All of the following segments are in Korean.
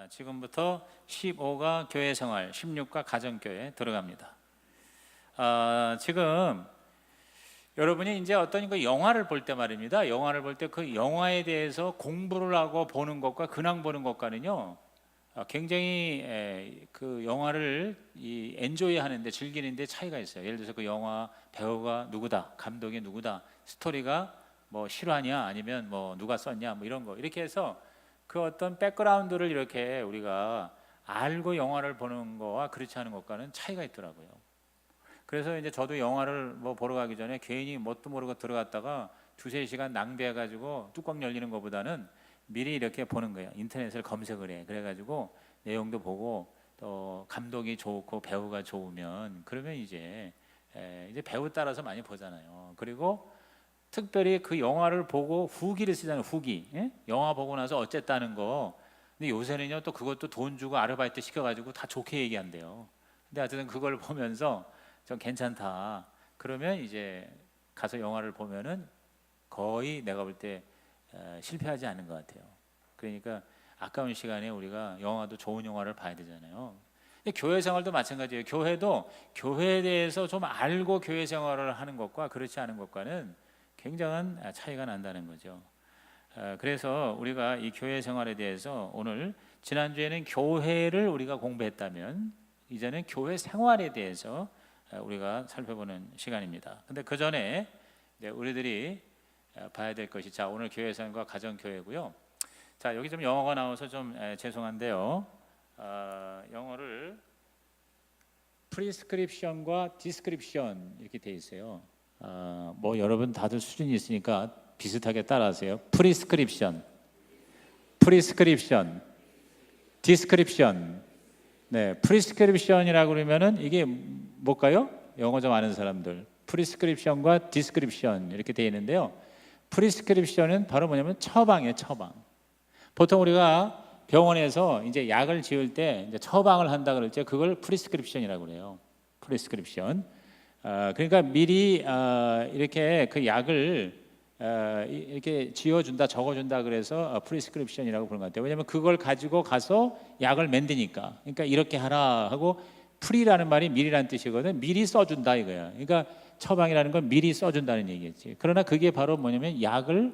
지금부터 15가 교회생활, 16가 가정교회 들어갑니다. 지금 여러분이 이제 어떤 그 영화를 볼 때 말입니다. 영화를 볼 때 그 영화에 대해서 공부를 하고 보는 것과 그냥 보는 것과는요, 굉장히 그 영화를 엔조이 하는데, 즐기는데 차이가 있어요. 예를 들어서 그 영화 배우가 누구다, 감독이 누구다, 스토리가 뭐 실화냐 아니면 뭐 누가 썼냐 뭐 이런 거, 이렇게 해서 그 어떤 백그라운드를 이렇게 우리가 알고 영화를 보는 거와 그렇지 않은 것과는 차이가 있더라고요. 그래서 이제 저도 영화를 뭐 보러 가기 전에 괜히 뭣도 모르고 들어갔다가 두세 시간 낭비해가지고 뚜껑 열리는 것보다는 미리 이렇게 보는 거예요. 인터넷을 검색을 해. 그래가지고 내용도 보고 또 감독이 좋고 배우가 좋으면 그러면 이제 배우 따라서 많이 보잖아요. 그리고 특별히 그 영화를 보고 후기를 쓰잖아요. 후기. 예? 영화 보고 나서 어쨌다는 거. 근데 요새는요 또 그것도 돈 주고 아르바이트 시켜가지고 다 좋게 얘기한대요. 근데 하여튼 그걸 보면서 좀 괜찮다. 그러면 이제 가서 영화를 보면은 거의 내가 볼 때 실패하지 않는 것 같아요. 그러니까 아까운 시간에 우리가 영화도 좋은 영화를 봐야 되잖아요. 근데 교회 생활도 마찬가지예요. 교회도 교회에 대해서 좀 알고 교회 생활을 하는 것과 그렇지 않은 것과는 굉장한 차이가 난다는 거죠. 그래서 우리가 이 교회 생활에 대해서 오늘, 지난주에는 교회를 우리가 공부했다면 이제는 교회 생활에 대해서 우리가 살펴보는 시간입니다. 근데 그 전에 우리들이 봐야 될 것이, 자, 오늘 교회 생활과 가정 교회고요. 자, 여기 좀 영어가 나와서 좀 죄송한데요. 영어를 프리스크립션과 디스크립션 이렇게 돼 있어요. 뭐 여러분 다들 수준이 있으니까 비슷하게 따라하세요. 프리스크립션, 디스크립션. 네, 프리스크립션이라고 그러면은 이게 뭘까요? 영어 좀 아는 사람들. 프리스크립션과 디스크립션 이렇게 돼 있는데요. 프리스크립션은 바로 뭐냐면 처방이에요, 처방. 보통 우리가 병원에서 이제 약을 지을 때 이제 처방을 한다 그럴 때 그걸 프리스크립션이라고 그래요. 프리스크립션. 그러니까 미리 이렇게 그 약을 이렇게 지어준다, 적어준다 그래서 프리스크립션이라고 부르는 것 같아요. 왜냐하면 그걸 가지고 가서 약을 만드니까. 그러니까 이렇게 하라 하고, 프리라는 말이 미리라는 뜻이거든. 미리 써준다 이거야. 그러니까 처방이라는 건 미리 써준다는 얘기겠지. 그러나 그게 바로 뭐냐면 약을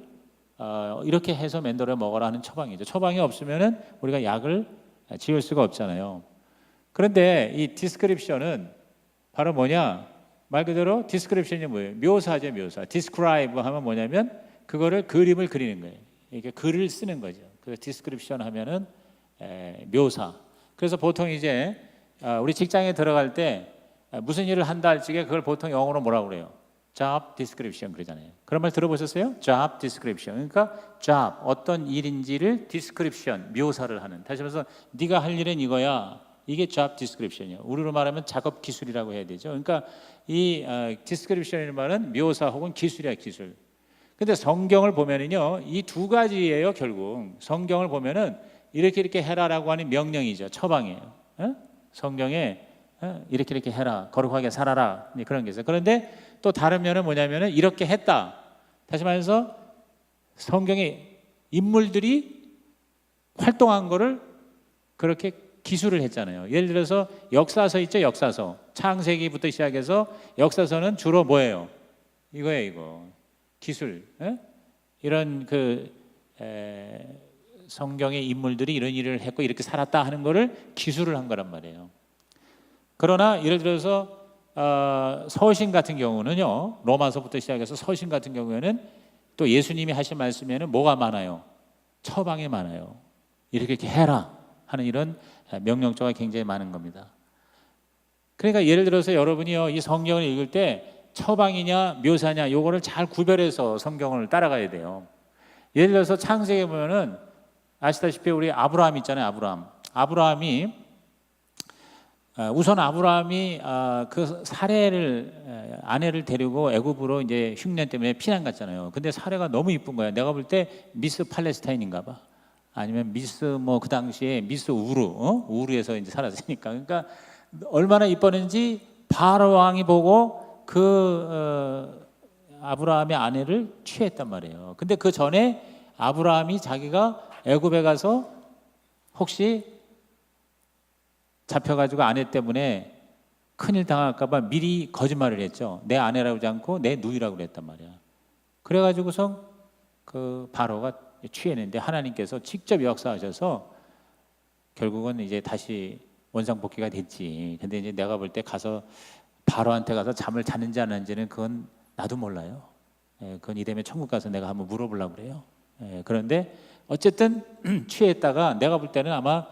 이렇게 해서 만들어 먹어라 하는 처방이죠. 처방이 없으면은 우리가 약을 지을 수가 없잖아요. 그런데 이 디스크립션은 바로 뭐냐? 말 그대로 디스크립션이 뭐예요? 묘사죠, 묘사. 디스크라이브 하면 뭐냐면 그거를 그림을 그리는 거예요. 이렇게 글을 쓰는 거죠. 그래서 디스크립션 하면은 묘사. 그래서 보통 이제 우리 직장에 들어갈 때 무슨 일을 한다 할 적에 그걸 보통 영어로 뭐라고 그래요? job description 그러잖아요. 그런 말 들어보셨어요? job description. 그러니까 job, 어떤 일인지를 description, 묘사를 하는. 다시 말해서 네가 할 일은 이거야. 이게 job description이에요. 우리로 말하면 작업 기술이라고 해야 되죠. 그러니까 이 description이라는 말은 묘사 혹은 기술이야, 기술. 근데 성경을 보면은요, 이 두 가지예요. 결국 성경을 보면은 이렇게 해라라고 하는 명령이죠. 처방이에요. 성경에 이렇게 해라, 거룩하게 살아라, 그런 게 있어요. 그런데 또 다른 면은 뭐냐면은 이렇게 했다. 다시 말해서 성경의 인물들이 활동한 거를 그렇게 기술을 했잖아요. 예를 들어서 역사서 있죠, 역사서. 창세기부터 시작해서 역사서는 주로 뭐예요? 이거예요, 이거. 기술. 이런 성경의 인물들이 이런 일을 했고 이렇게 살았다 하는 거를 기술을 한 거란 말이에요. 그러나 예를 들어서 서신 같은 경우는요, 로마서부터 시작해서 서신 같은 경우에는 또 예수님이 하신 말씀에는 뭐가 많아요? 처방이 많아요. 이렇게 해라 하는 이런 명령조가 굉장히 많은 겁니다. 그러니까 예를 들어서 여러분이요, 이 성경을 읽을 때 처방이냐 묘사냐 요거를 잘 구별해서 성경을 따라가야 돼요. 예를 들어서 창세기에 보면은 아시다시피 우리 아브라함 있잖아요. 아브라함이 우선 아브라함이 그 사례를 아내를 데리고 애굽으로 이제 흉년 때문에 피난 갔잖아요. 근데 사례가 너무 이쁜 거야. 내가 볼 때 미스 팔레스타인인가 봐. 아니면 미스 뭐 그 당시에 미스 우르에서 이제 살았으니까. 그러니까 얼마나 이뻤는지 바로 왕이 보고 아브라함의 아내를 취했단 말이에요. 근데 그 전에 아브라함이 자기가 애굽에 가서 혹시 잡혀가지고 아내 때문에 큰일 당할까 봐 미리 거짓말을 했죠. 내 아내라고 하지 않고 내 누이라고 그랬단 말이야. 그래가지고서 그 바로가 취했는데 하나님께서 직접 역사하셔서 결국은 이제 다시 원상복귀가 됐지. 근데 이제 내가 볼 때 가서 바로한테 가서 잠을 잤는지 안 잤는지는 그건 나도 몰라요. 그건 이대면 천국 가서 내가 한번 물어보려고 그래요. 그런데 어쨌든 취했다가 내가 볼 때는 아마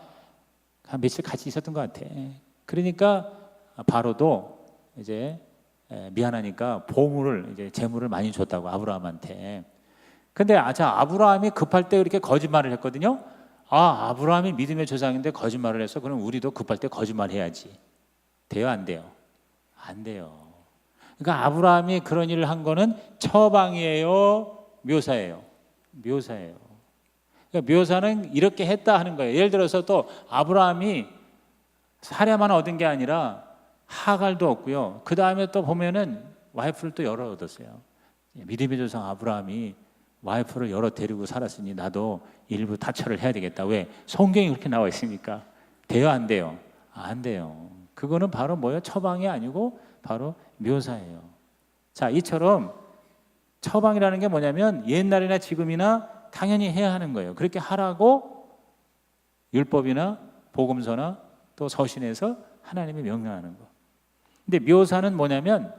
한 며칠 같이 있었던 것 같아. 그러니까 바로도 이제 미안하니까 보물을 이제 재물을 많이 줬다고 아브라함한테. 근데 아브라함이 급할 때 그렇게 거짓말을 했거든요. 아브라함이 믿음의 조상인데 거짓말을 했어. 그럼 우리도 급할 때 거짓말 해야지. 돼요, 안 돼요? 안 돼요. 그러니까 아브라함이 그런 일을 한 거는 처방이에요, 묘사예요? 묘사예요. 그러니까 묘사는 이렇게 했다 하는 거예요. 예를 들어서 또 아브라함이 사례만 얻은 게 아니라 하갈도 얻고요. 그 다음에 또 보면은 와이프를 또 여러 얻었어요. 믿음의 조상 아브라함이 와이프를 여러 데리고 살았으니 나도 일부 타처를 해야 되겠다. 왜? 성경이 그렇게 나와 있으니까. 돼요, 안 돼요? 안 돼요. 그거는 바로 뭐예요? 처방이 아니고 바로 묘사예요. 자, 이처럼 처방이라는 게 뭐냐면 옛날이나 지금이나 당연히 해야 하는 거예요. 그렇게 하라고 율법이나 복음서나 또 서신에서 하나님이 명령하는 거. 근데 묘사는 뭐냐면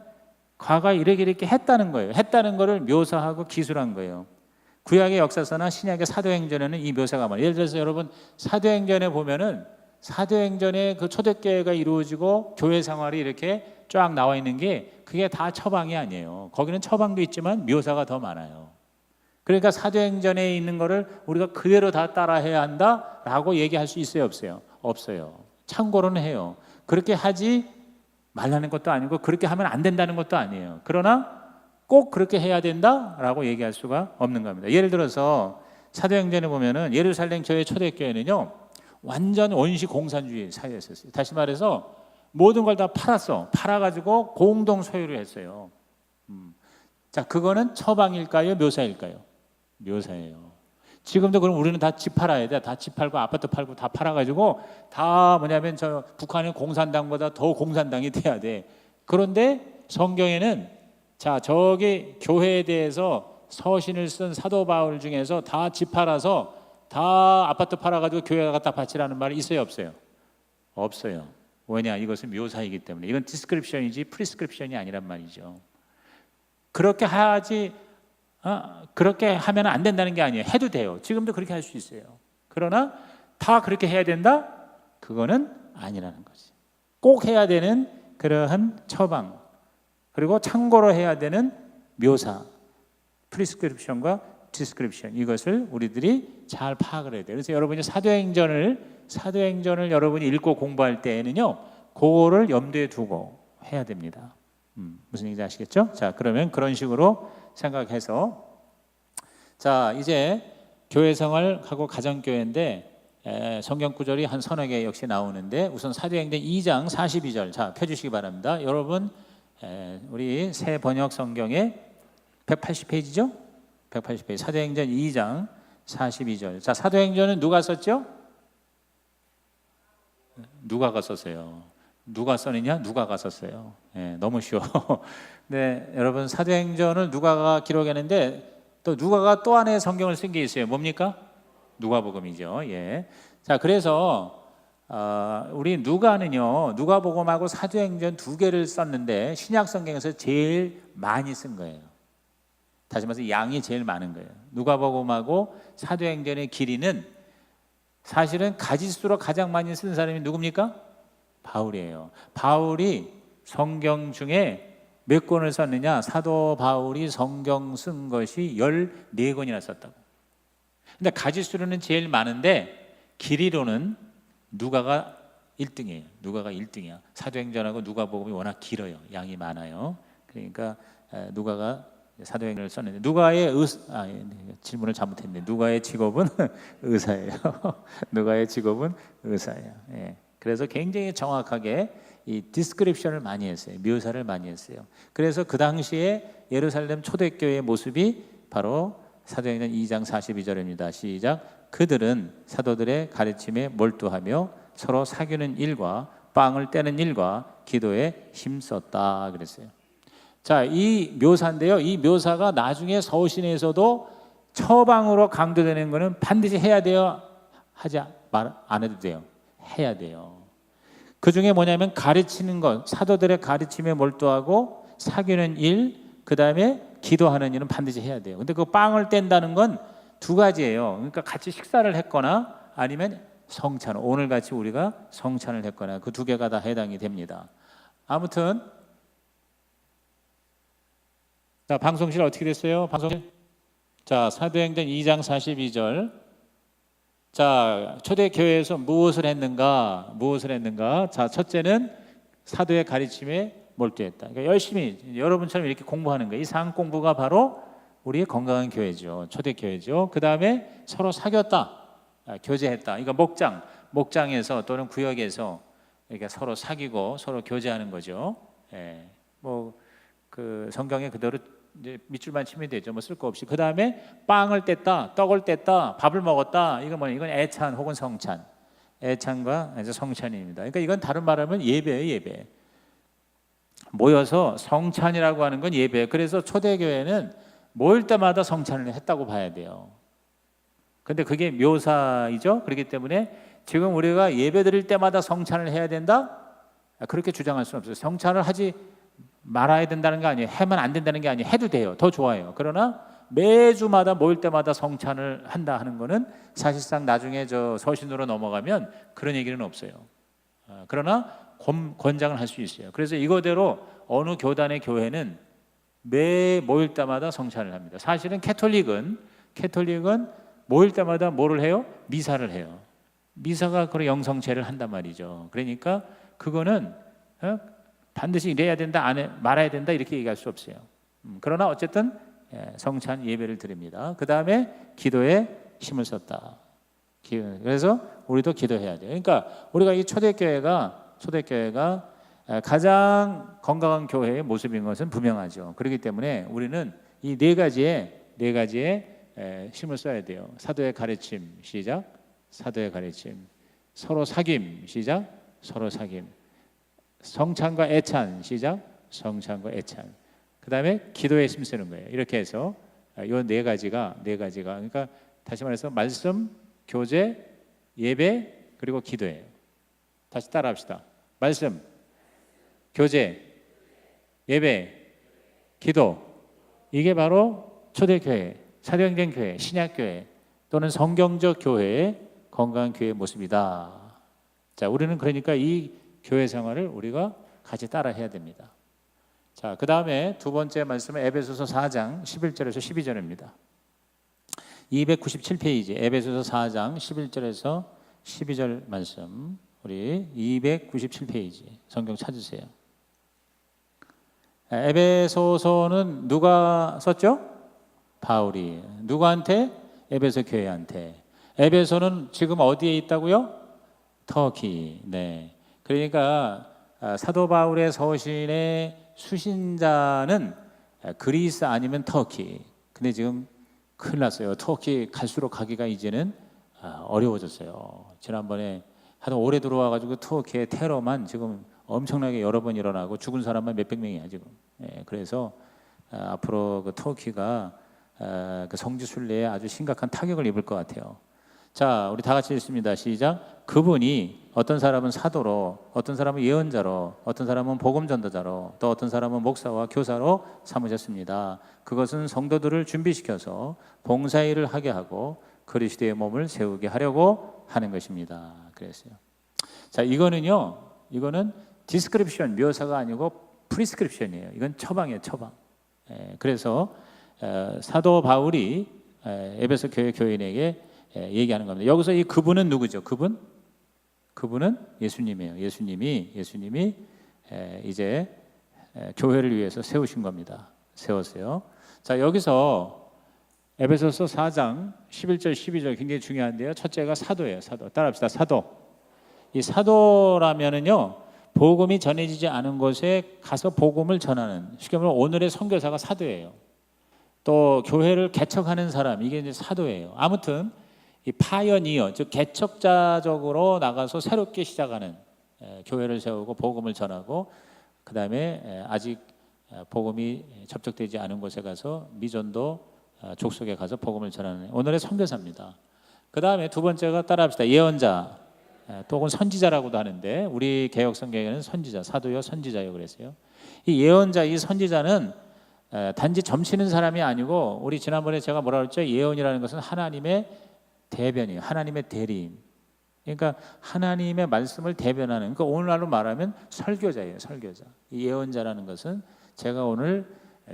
과거에 이렇게 했다는 거예요. 했다는 거를 묘사하고 기술한 거예요. 구약의 역사서나 신약의 사도행전에는 이 묘사가 많아요. 예를 들어서 여러분 사도행전에 보면은 사도행전에 그 초대교회가 이루어지고 교회 생활이 이렇게 쫙 나와 있는 게 그게 다 처방이 아니에요. 거기는 처방도 있지만 묘사가 더 많아요. 그러니까 사도행전에 있는 거를 우리가 그대로 다 따라해야 한다라고 얘기할 수 있어요, 없어요? 없어요. 참고로는 해요. 그렇게 하지 말라는 것도 아니고 그렇게 하면 안 된다는 것도 아니에요. 그러나 꼭 그렇게 해야 된다라고 얘기할 수가 없는 겁니다. 예를 들어서 사도행전에 보면은 예루살렘 교회 초대교회는요 완전 원시 공산주의 사회였었어요. 다시 말해서 모든 걸 다 팔아가지고 공동 소유를 했어요. 자, 그거는 처방일까요, 묘사일까요? 묘사예요. 지금도 그럼 우리는 다 집 팔아야 돼. 다 집 팔고 아파트 팔고 다 팔아가지고 다 뭐냐면 저 북한의 공산당보다 더 공산당이 돼야 돼. 그런데 성경에는 자, 저기 교회에 대해서 서신을 쓴 사도 바울 중에서 다 집 팔아서 다 아파트 팔아가지고 교회 갖다 바치라는 말이 있어요, 없어요? 없어요. 왜냐? 이것은 묘사이기 때문에. 이건 디스크립션이지 프리스크립션이 아니란 말이죠. 그렇게 하지 그렇게 하면 안 된다는 게 아니에요. 해도 돼요. 지금도 그렇게 할 수 있어요. 그러나 다 그렇게 해야 된다? 그거는 아니라는 거지. 꼭 해야 되는 그러한 처방, 그리고 참고로 해야 되는 묘사, 프리스크립션과 디스크립션, 이것을 우리들이 잘 파악을 해야 돼요. 그래서 여러분이 사도행전을 여러분이 읽고 공부할 때에는요 그거를 염두에 두고 해야 됩니다. 무슨 얘기인지 아시겠죠? 자, 그러면 그런 식으로 생각해서 자, 이제 교회 생활하고 가정교회인데 성경 구절이 한 서너 개 역시 나오는데 우선 사도행전 2장 42절 자, 펴주시기 바랍니다. 여러분 우리 새 번역 성경의 180페이지죠? 180페이지 사도행전 2장 42절. 자, 사도행전은 누가 썼죠? 누가가 썼어요. 누가 써느냐? 누가가 썼어요. 너무 쉬워. 네, 여러분 사도행전을 누가가 기록했는데 또 누가가 또 하나의 성경을 쓴 게 있어요. 뭡니까? 누가복음이죠. 예. 자, 그래서 우리 누가는요 누가복음하고 사도행전 두 개를 썼는데 신약 성경에서 제일 많이 쓴 거예요. 다시 말해서 양이 제일 많은 거예요. 누가복음하고 사도행전의 길이는 사실은 가지수로 가장 많이 쓴 사람이 누굽니까? 바울이에요. 바울이 성경 중에 몇 권을 썼느냐? 사도 바울이 성경 쓴 것이 14권이나 썼다고. 근데 가지수로는 제일 많은데 길이로는 누가가 1등이에요. 누가가 1등이야. 사도행전하고 누가복음이 워낙 길어요. 양이 많아요. 그러니까 누가가 사도행전을 썼는데 누가의 질문을 잘못했네. 누가의 직업은 의사예요. 누가의 직업은 의사예요. 예. 그래서 굉장히 정확하게 이 디스크립션을 많이 했어요. 묘사를 많이 했어요. 그래서 그 당시에 예루살렘 초대교회의 모습이 바로 사도행전 2장 42절입니다. 시작. 그들은 사도들의 가르침에 몰두하며 서로 사귀는 일과 빵을 떼는 일과 기도에 힘썼다 그랬어요. 자, 이 묘사인데요. 이 묘사가 나중에 서신에서도 처방으로 강조되는 것은 반드시 해야 돼요. 하지 말 안 해도 돼요. 해야 돼요. 그 중에 뭐냐면 가르치는 것, 사도들의 가르침에 몰두하고 사귀는 일, 그 다음에 기도하는 일은 반드시 해야 돼요. 근데 그 빵을 뗀다는 건 두 가지예요. 그러니까 같이 식사를 했거나 아니면 성찬, 오늘 같이 우리가 성찬을 했거나 그 두 개가 다 해당이 됩니다. 아무튼 자, 방송실 어떻게 됐어요? 방송실. 자, 사도행전 2장 42절. 자, 초대교회에서 무엇을 했는가? 무엇을 했는가? 자, 첫째는 사도의 가르침에 몰두했다. 그러니까 열심히 여러분처럼 이렇게 공부하는 거예요. 이 상 공부가 바로 우리의 건강한 교회죠. 초대교회죠. 그 다음에 서로 사귀었다. 교제했다. 그러니까 목장에서 또는 구역에서 그러니까 서로 사귀고 서로 교제하는 거죠. 예. 그 성경에 그대로 이제 밑줄만 치면 되죠. 뭐 쓸 거 없이. 그 다음에 빵을 뗐다, 떡을 뗐다, 밥을 먹었다. 이건 애찬 혹은 성찬. 애찬과 성찬입니다. 그러니까 이건 다른 말하면 예배예요, 예배. 모여서 성찬이라고 하는 건 예배예요. 그래서 초대교회는 모일 때마다 성찬을 했다고 봐야 돼요. 근데 그게 묘사이죠. 그렇기 때문에 지금 우리가 예배 드릴 때마다 성찬을 해야 된다? 그렇게 주장할 수는 없어요. 성찬을 하지 말아야 된다는 게 아니에요. 하면 안 된다는 게 아니에요. 해도 돼요. 더 좋아요. 그러나 매주마다 모일 때마다 성찬을 한다 하는 거는 사실상 나중에 저 서신으로 넘어가면 그런 얘기는 없어요. 그러나 권장을 할 수 있어요. 그래서 이거대로 어느 교단의 교회는 매 모일 때마다 성찬을 합니다. 사실은 캐톨릭은 모일 때마다 뭐를 해요? 미사를 해요. 미사가 그런 영성체를 한단 말이죠. 그러니까 그거는 반드시 이래야 된다, 말아야 된다 이렇게 얘기할 수 없어요. 그러나 어쨌든 성찬 예배를 드립니다. 그 다음에 기도에 힘을 썼다. 그래서 우리도 기도해야 돼요. 그러니까 우리가 이 초대교회가 가장 건강한 교회의 모습인 것은 분명하죠. 그렇기 때문에 우리는 이 네 가지에 힘을 써야 돼요. 사도의 가르침 시작. 사도의 가르침. 서로 사귐 시작. 서로 사귐. 성찬과 애찬 시작. 성찬과 애찬. 그 다음에 기도에 힘쓰는 거예요. 이렇게 해서 이 네 가지가 그러니까 다시 말해서 말씀, 교제, 예배 그리고 기도예요. 다시 따라합시다. 말씀, 교제, 예배, 기도. 이게 바로 초대교회, 사도행전 교회, 신약교회 또는 성경적 교회의 건강한 교회의 모습이다. 자, 우리는 그러니까 이 교회 생활을 우리가 같이 따라 해야 됩니다. 자, 그 다음에 두 번째 말씀은 에베소서 4장 11절에서 12절입니다. 297페이지 에베소서 4장 11절에서 12절 말씀. 우리 297페이지 성경 찾으세요. 에베소서는 누가 썼죠? 바울이. 누구한테? 에베소 교회한테. 에베소는 지금 어디에 있다고요? 터키. 네. 그러니까 사도 바울의 서신의 수신자는 그리스 아니면 터키. 근데 지금 큰일 났어요. 터키 갈수록 가기가 이제는 어려워졌어요. 지난번에 하도 오래 들어와가지고 터키의 테러만 지금 엄청나게 여러 번 일어나고 죽은 사람만 몇백 명이야 지금. 그래서 앞으로 그 터키가 그 성지 순례에 아주 심각한 타격을 입을 것 같아요. 자, 우리 다 같이 읽습니다. 시작. 그분이 어떤 사람은 사도로, 어떤 사람은 예언자로, 어떤 사람은 복음 전도자로, 또 어떤 사람은 목사와 교사로 삼으셨습니다. 그것은 성도들을 준비시켜서 봉사일을 하게 하고 그리스도의 몸을 세우게 하려고 하는 것입니다. 그랬어요. 자, 이거는 디스크립션, 묘사가 아니고 프리스크립션이에요. 이건 처방이에요, 처방. 그래서 사도 바울이 에베소 교회 교인에게 얘기하는 겁니다. 여기서 이 그분은 누구죠? 그분은 예수님이에요. 예수님이 이제 교회를 위해서 세우신 겁니다. 세웠어요. 자, 여기서 에베소서 4장 11절 12절 굉장히 중요한데요. 첫째가 사도예요. 사도. 따라합시다. 사도. 이 사도라면은요, 복음이 전해지지 않은 곳에 가서 복음을 전하는, 쉽게 말하면 오늘의 선교사가 사도예요. 또 교회를 개척하는 사람, 이게 이제 사도예요. 아무튼 이 파이어니어, 즉 개척자적으로 나가서 새롭게 시작하는 교회를 세우고 복음을 전하고 그 다음에 아직 복음이 접촉되지 않은 곳에 가서 미전도 족속에 가서 복음을 전하는 오늘의 선교사입니다. 그 다음에 두 번째가 따라합시다. 예언자, 또 혹은 선지자라고도 하는데 우리 개역 성경에는 선지자, 사도요 선지자요 그랬어요. 이 예언자, 이 선지자는 단지 점치는 사람이 아니고 우리 지난번에 제가 뭐라 그랬죠? 예언이라는 것은 하나님의 대변이에요. 하나님의 대리인. 그러니까 하나님의 말씀을 대변하는, 그러니까 오늘날로 말하면 설교자예요. 설교자. 이 예언자라는 것은 제가 오늘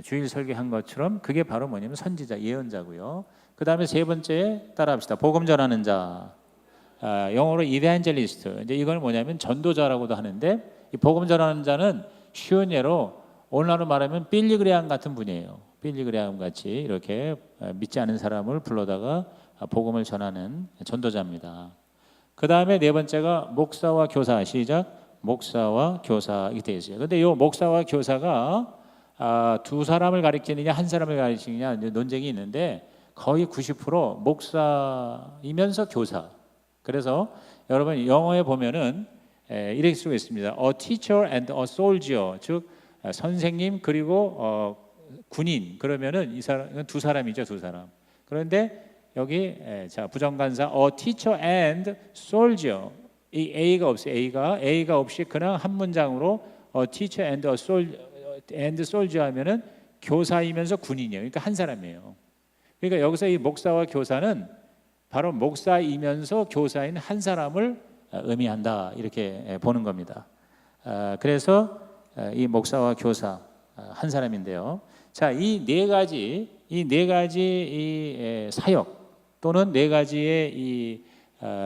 주일 설교한 것처럼 그게 바로 뭐냐면 선지자, 예언자고요. 그 다음에 세 번째 따라합시다. 복음 전하는 자, 영어로 이벤젤리스트. 이제 이건 뭐냐면 전도자라고도 하는데 이 복음 전하는 자는 쉬운 예로 오늘날로 말하면 빌리그레암 같은 분이에요. 빌리그레암 같이 이렇게 믿지 않은 사람을 불러다가 복음을 전하는 전도자입니다. 그 다음에 네 번째가 목사와 교사. 시작. 목사와 교사 이렇게 되어 있어요. 근데 이 목사와 교사가 두 사람을 가리키느냐 한 사람을 가리키느냐 논쟁이 있는데 거의 90% 목사이면서 교사. 그래서 여러분 영어에 보면은 이렇게 쓰고 있습니다. A teacher and a soldier. 즉 선생님 그리고 군인. 그러면은 이 사람 두 사람이죠, 두 사람. 그런데 여기 자 부정관사 a teacher and soldier. 이 A가 없어요. A가 없이 그냥 한 문장으로 a teacher and soldier 하면은 교사이면서 군인이에요. 그러니까 한 사람이에요. 그러니까 여기서 이 목사와 교사는 바로 목사이면서 교사인 한 사람을 의미한다 이렇게 보는 겁니다. 그래서 이 목사와 교사 한 사람인데요. 자, 이 네 가지 이 사역 또는 네 가지의 이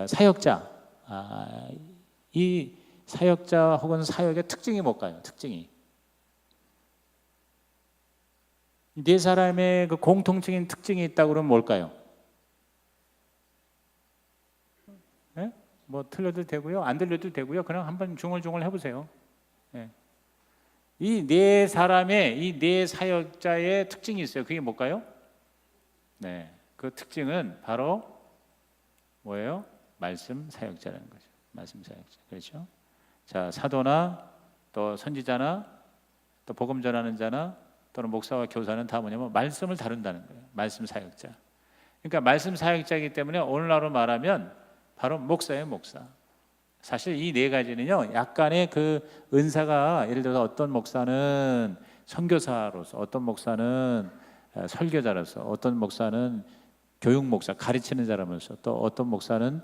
사역자, 이 사역자 혹은 사역의 특징이 뭘까요? 특징이 네 사람의 그 공통적인 특징이 있다고 그러면 뭘까요? 네? 뭐 틀려도 되고요, 안 들려도 되고요. 그냥 한번 중얼중얼 해보세요. 네. 이 네 사람의 이 네 사역자의 특징이 있어요. 그게 뭘까요? 네, 그 특징은 바로 뭐예요? 말씀 사역자라는 거죠. 말씀 사역자. 그렇죠? 자, 사도나 또 선지자나 또 복음 전하는 자나 또는 목사와 교사는 다 뭐냐면 말씀을 다룬다는 거예요. 말씀 사역자. 그러니까 말씀 사역자이기 때문에 오늘날로 말하면 바로 목사예요, 목사. 사실 이 네 가지는요, 약간의 그 은사가 예를 들어서 어떤 목사는 선교사로서, 어떤 목사는 설교자로서, 어떤 목사는 교육 목사, 가르치는 사람으로서, 또 어떤 목사는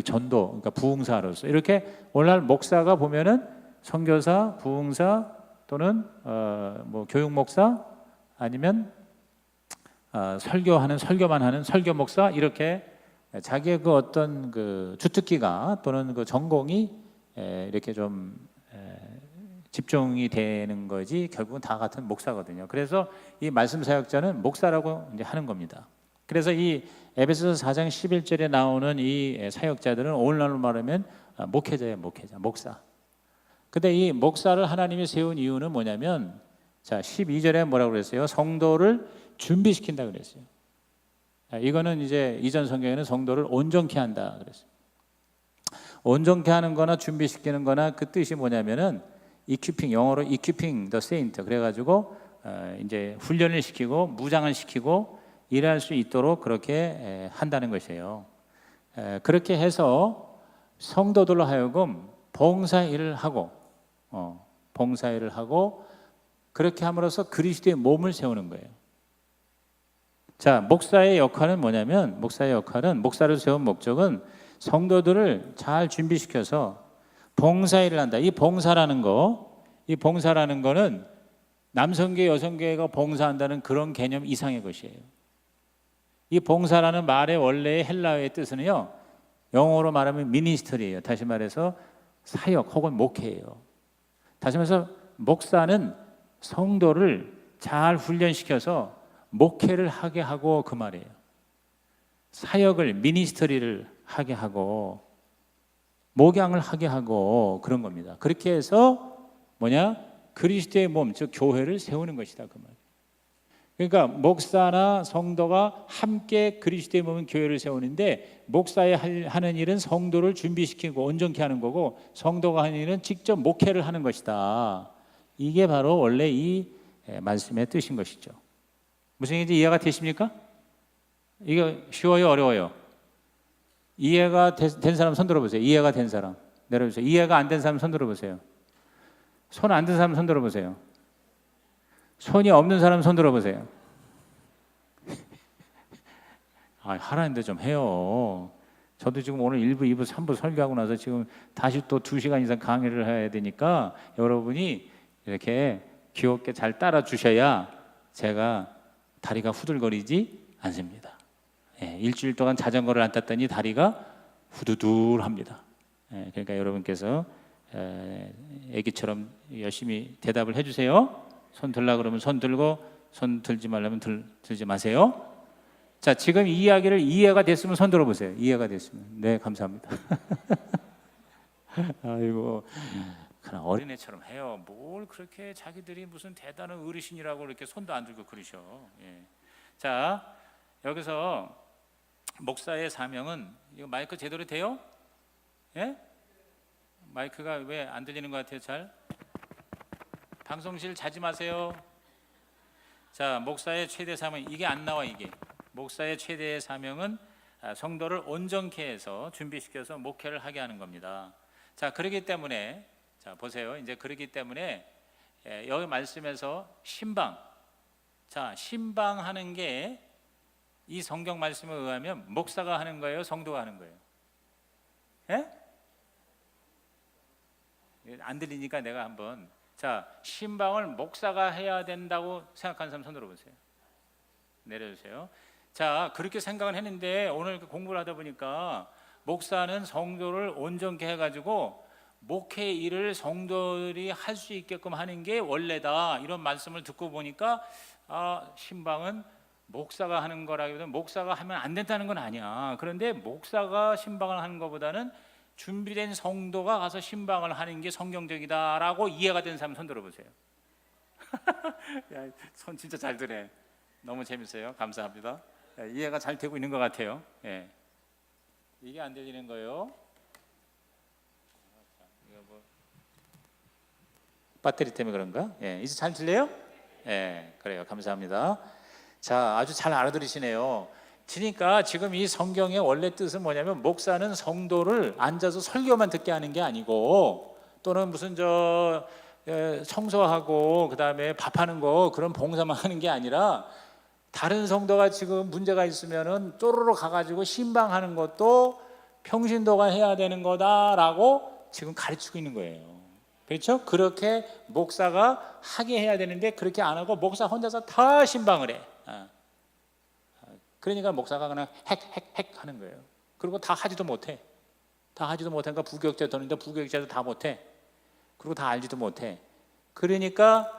전도, 그러니까 부흥사로서 이렇게 오늘날 목사가 보면은 선교사, 부흥사 또는 뭐 교육 목사 아니면 설교만 하는 설교 목사 이렇게 자기의 그 어떤 그 주특기가 또는 그 전공이 이렇게 좀 집중이 되는 거지 결국은 다 같은 목사거든요. 그래서 이 말씀 사역자는 목사라고 이제 하는 겁니다. 그래서 이 에베소서 4장 11절에 나오는 이 사역자들은 오늘날로 말하면 목회자예요, 목사. 근데 이 목사를 하나님이 세운 이유는 뭐냐면 자 12절에 뭐라고 그랬어요? 성도를 준비시킨다 그랬어요. 이거는 이제 이전 성경에는 성도를 온전케 한다 그랬어요. 온전케 하는 거나 준비시키는 거나 그 뜻이 뭐냐면은 equipping, 영어로 equipping the saint. 그래가지고 이제 훈련을 시키고 무장을 시키고 일할 수 있도록 그렇게 한다는 것이에요. 그렇게 해서 성도들로 하여금 봉사일을 하고 그렇게 함으로써 그리스도의 몸을 세우는 거예요. 자, 목사의 역할은 뭐냐면 목사를 세운 목적은 성도들을 잘 준비시켜서 봉사일을 한다. 이 봉사라는 거는 남성교회, 여성교회가 봉사한다는 그런 개념 이상의 것이에요. 이 봉사라는 말의 원래의 헬라어의 뜻은요, 영어로 말하면 미니스터리예요. 다시 말해서 사역 혹은 목회예요. 다시 말해서 목사는 성도를 잘 훈련시켜서 목회를 하게 하고 그 말이에요. 사역을 미니스터리를 하게 하고 목양을 하게 하고 그런 겁니다. 그렇게 해서 그리스도의 몸, 즉 교회를 세우는 것이다 그 말이에요. 그러니까 목사나 성도가 함께 그리스도의 몸인 교회를 세우는데, 목사의 하는 일은 성도를 준비시키고 온전케 하는 거고, 성도가 하는 일은 직접 목회를 하는 것이다. 이게 바로 원래 이 말씀의 뜻인 것이죠. 무슨 얘기인지 이해가 되십니까? 이거 쉬워요, 어려워요? 이해가 된 사람 손 들어보세요. 이해가 된 사람 내려주세요. 이해가 안 된 사람 손 들어보세요. 손 안 든 사람 손 들어보세요. 손이 없는 사람 손 들어보세요. 하라는데 좀 해요. 저도 지금 오늘 1부, 2부, 3부 설교하고 나서 지금 다시 또 2시간 이상 강의를 해야 되니까 여러분이 이렇게 귀엽게 잘 따라 주셔야 제가 다리가 후들거리지 않습니다. 일주일 동안 자전거를 안 탔더니 다리가 후두둘합니다. 그러니까 여러분께서 애기처럼 열심히 대답을 해주세요. 손 들라 그러면 손 들고, 손 들지 말라면 들지 마세요. 자, 지금 이 이야기를 이해가 됐으면 손 들어보세요. 이해가 됐으면. 네, 감사합니다. 아이고, 그냥 어린애처럼 해요. 뭘 그렇게 자기들이 무슨 대단한 어르신이라고 이렇게 손도 안 들고 그러셔. 자, 여기서 목사의 사명은, 이거 마이크 제대로 돼요? 예? 마이크가 왜 안 들리는 것 같아요? 잘? 방송실 자지 마세요. 자, 목사의 최대 사명, 이게 안 나와. 이게 목사의 최대의 사명은 성도를 온전케 해서 준비시켜서 목회를 하게 하는 겁니다. 자, 그렇기 때문에, 자 보세요. 이제 그렇기 때문에 여기 말씀에서 신방, 자 신방하는 게 이 성경 말씀에 의하면 목사가 하는 거예요, 성도가 하는 거예요? 예? 안 들리니까 내가 한번, 자 신방을 목사가 해야 된다고 생각하는 사람 손 들어보세요. 내려주세요. 자, 그렇게 생각을 했는데 오늘 공부를 하다 보니까 목사는 성도를 온전케 해가지고 목회 일을 성도들이 할 수 있게끔 하는 게 원래다, 이런 말씀을 듣고 보니까 신방은 목사가 하는 거라기보다는 목사가 하면 안 된다는 건 아니야. 그런데 목사가 신방을 하는 것보다는 준비된 성도가 가서 신방을 하는 게 성경적이다라고 이해가 된 사람 손 들어보세요. 야, 손 진짜 잘 드네. 너무 재밌어요. 감사합니다. 이해가 잘 되고 있는 것 같아요. 이게 안 들리는 거예요. 배터리 때문에 그런가? 이제 잘 들려요? 그래요. 감사합니다. 자, 아주 잘 알아들으시네요. 그러니까 지금 이 성경의 원래 뜻은 뭐냐면, 목사는 성도를 앉아서 설교만 듣게 하는 게 아니고, 또는 무슨 청소하고 그 다음에 밥하는 거 그런 봉사만 하는 게 아니라, 다른 성도가 지금 문제가 있으면은 쪼르르 가가지고 신방하는 것도 평신도가 해야 되는 거다라고 지금 가르치고 있는 거예요. 그렇죠? 그렇게 목사가 하게 해야 되는데 그렇게 안 하고 목사 혼자서 다 신방을 해. 그러니까 목사가 그냥 핵 하는 거예요. 그리고 다 하지도 못해. 다 하지도 못하니까 부교육자 도는데 부교육자도 다 못해. 그리고 다 알지도 못해. 그러니까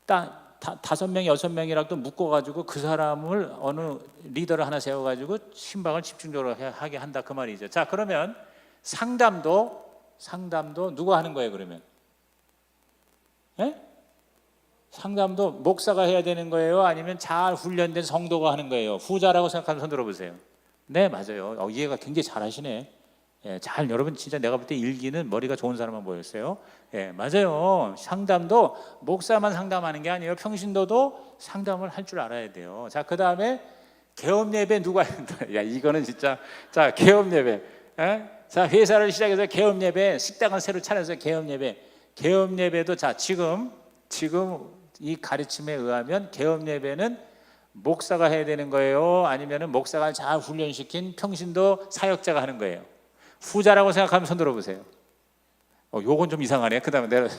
딱 5명, 6명이라도 묶어가지고 그 사람을 어느 리더를 하나 세워가지고 신방을 집중적으로 하게 한다, 그 말이죠. 자, 그러면 상담도 누가 하는 거예요, 그러면? 상담도 목사가 해야 되는 거예요? 아니면 잘 훈련된 성도가 하는 거예요? 후자라고 생각하는 손 들어보세요. 네, 맞아요. 이해가 굉장히 잘 하시네. 여러분 진짜 내가 볼 때 일기는 머리가 좋은 사람만 보였어요. 맞아요. 상담도 목사만 상담하는 게 아니에요. 평신도도 상담을 할 줄 알아야 돼요. 자, 그 다음에 개업 예배 누가 한다? 야, 이거는 진짜. 자, 개업 예배. 자, 회사를 시작해서 개업 예배, 식당을 새로 차려서 개업 예배. 개업 예배도, 자, 지금 이 가르침에 의하면 개업 예배는 목사가 해야 되는 거예요? 아니면은 목사가 잘 훈련시킨 평신도 사역자가 하는 거예요? 후자라고 생각하면 손 들어보세요. 요건 좀 이상하네. 그 다음에 내가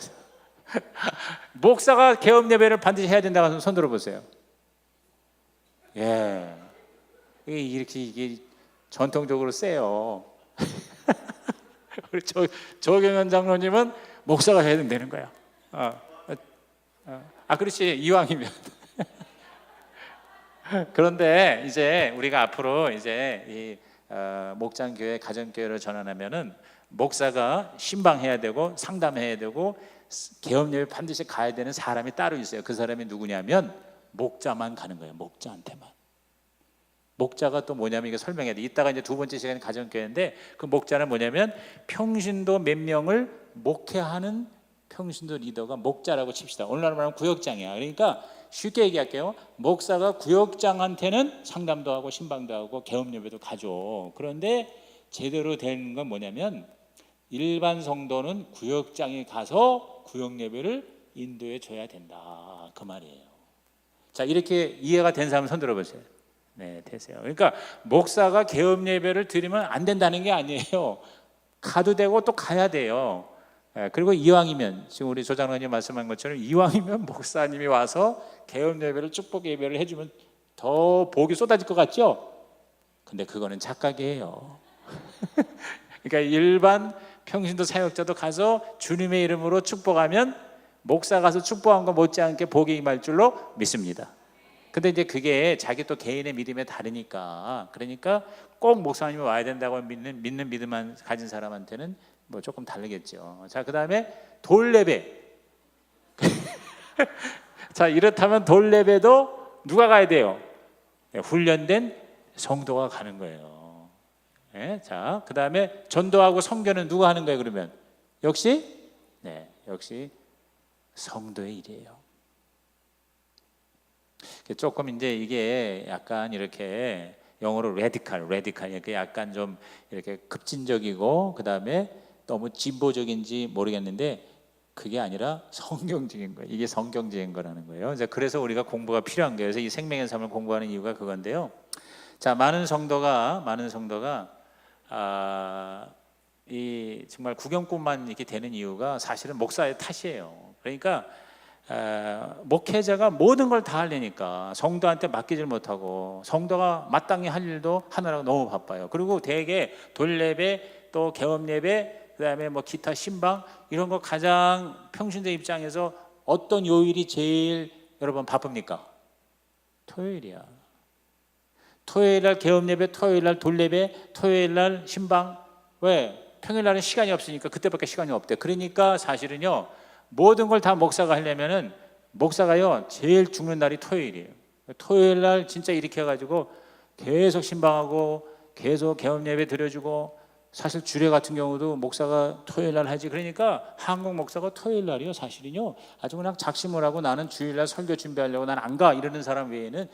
목사가 개업 예배를 반드시 해야 된다고 하면 손 들어보세요. 이게 전통적으로 세요. 우리 조경현 장로님은 목사가 해야 된다는 거야. 그렇지, 이왕이면. 그런데 이제 우리가 앞으로 이제 이 목장교회, 가정교회를 전환하면은 목사가 신방해야 되고 상담해야 되고 개업예배 반드시 가야 되는 사람이 따로 있어요. 그 사람이 누구냐면 목자만 가는 거예요. 목자한테만. 목자가 또 뭐냐면 이게 설명해야 돼. 이따가 이제 두 번째 시간에 가정교회인데 그 목자는 뭐냐면 평신도 몇 명을 목회하는 평신도 리더가 목자라고 칩시다. 오늘날 말하면 구역장이야. 그러니까 쉽게 얘기할게요. 목사가 구역장한테는 상담도 하고 신방도 하고 개업예배도 가죠. 그런데 제대로 된 건 뭐냐면 일반 성도는 구역장에 가서 구역예배를 인도해 줘야 된다, 그 말이에요. 자, 이렇게 이해가 된 사람 손 들어보세요. 네, 되세요. 그러니까 목사가 개업 예배를 드리면 안 된다는 게 아니에요. 가도 되고 또 가야 돼요. 그리고 이왕이면 지금 우리 조장로님 말씀한 것처럼 이왕이면 목사님이 와서 개업 예배를 축복 예배를 해주면 더 복이 쏟아질 것 같죠? 근데 그거는 착각이에요. 그러니까 일반 평신도 사역자도 가서 주님의 이름으로 축복하면 목사 가서 축복한 거 못지않게 복이 임할 줄로 믿습니다. 근데 이제 그게 자기 또 개인의 믿음에 다르니까, 그러니까 꼭 목사님이 와야 된다고 믿는 믿음만 가진 사람한테는 뭐 조금 다르겠죠. 자, 그 다음에 돌예배. 자, 이렇다면 돌예배도 누가 가야 돼요? 훈련된 성도가 가는 거예요. 네, 자, 그 다음에 전도하고 선교는 누가 하는 거예요? 그러면 역시 역시 성도의 일이에요. 조금 이제 이게 약간 이렇게 영어로 레디칼 이렇게 약간 좀 이렇게 급진적이고 그 다음에 너무 진보적인지 모르겠는데 그게 아니라 성경적인 거예요. 이게 성경적인 거라는 거예요. 그래서 우리가 공부가 필요한 거예요. 그래서 이 생명의 삶을 공부하는 이유가 그건데요. 자, 많은 성도가 이 정말 구경꾼만 이렇게 되는 이유가 사실은 목사의 탓이에요. 그러니까 목회자가 모든 걸 다 하려니까 성도한테 맡기질 못하고 성도가 마땅히 할 일도 하느라고 너무 바빠요. 그리고 대개 돌예배 또 개업예배 그다음에 뭐 기타 신방 이런 거 가장 평신도 입장에서 어떤 요일이 제일 여러분 바쁩니까? 토요일이야. 토요일날 개업예배, 토요일날 돌예배, 토요일날 신방. 왜? 평일날은 시간이 없으니까 그때밖에 시간이 없대. 그러니까 사실은요 모든 걸 다 목사가 하려면은 목사가요 제일 죽는 날이 토요일이에요. 토요일날 진짜 이렇게 해가지고 계속 신방하고 계속 개업예배 드려주고 사실 주례 같은 경우도 목사가 토요일날 하지. 그러니까 한국 목사가 토요일날이요 사실은요 아주 그냥 작심을 하고 나는 주일날 설교 준비하려고 난 안 가 이러는 사람 외에는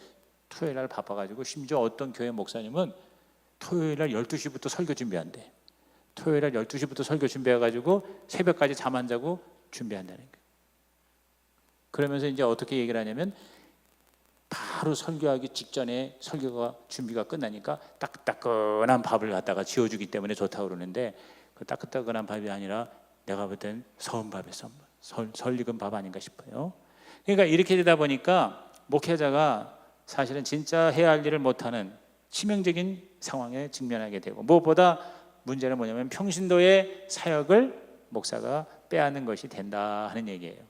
토요일날 바빠가지고 심지어 어떤 교회 목사님은 토요일날 12시부터 설교 준비한대. 토요일날 12시부터 설교 준비해가지고 새벽까지 잠 안 자고 준비한다는 거예요. 그러면서 이제 어떻게 얘기를 하냐면 바로 설교하기 직전에 설교가 준비가 끝나니까 따끈따끈한 밥을 갖다가 지어주기 때문에 좋다고 그러는데 그 따끈따끈한 밥이 아니라 내가 볼 땐 서은밥에 설 익은 밥 아닌가 싶어요. 그러니까 이렇게 되다 보니까 목회자가 사실은 진짜 해야 할 일을 못하는 치명적인 상황에 직면하게 되고 무엇보다 문제는 뭐냐면 평신도의 사역을 목사가 빼앗는 것이 된다 하는 얘기예요.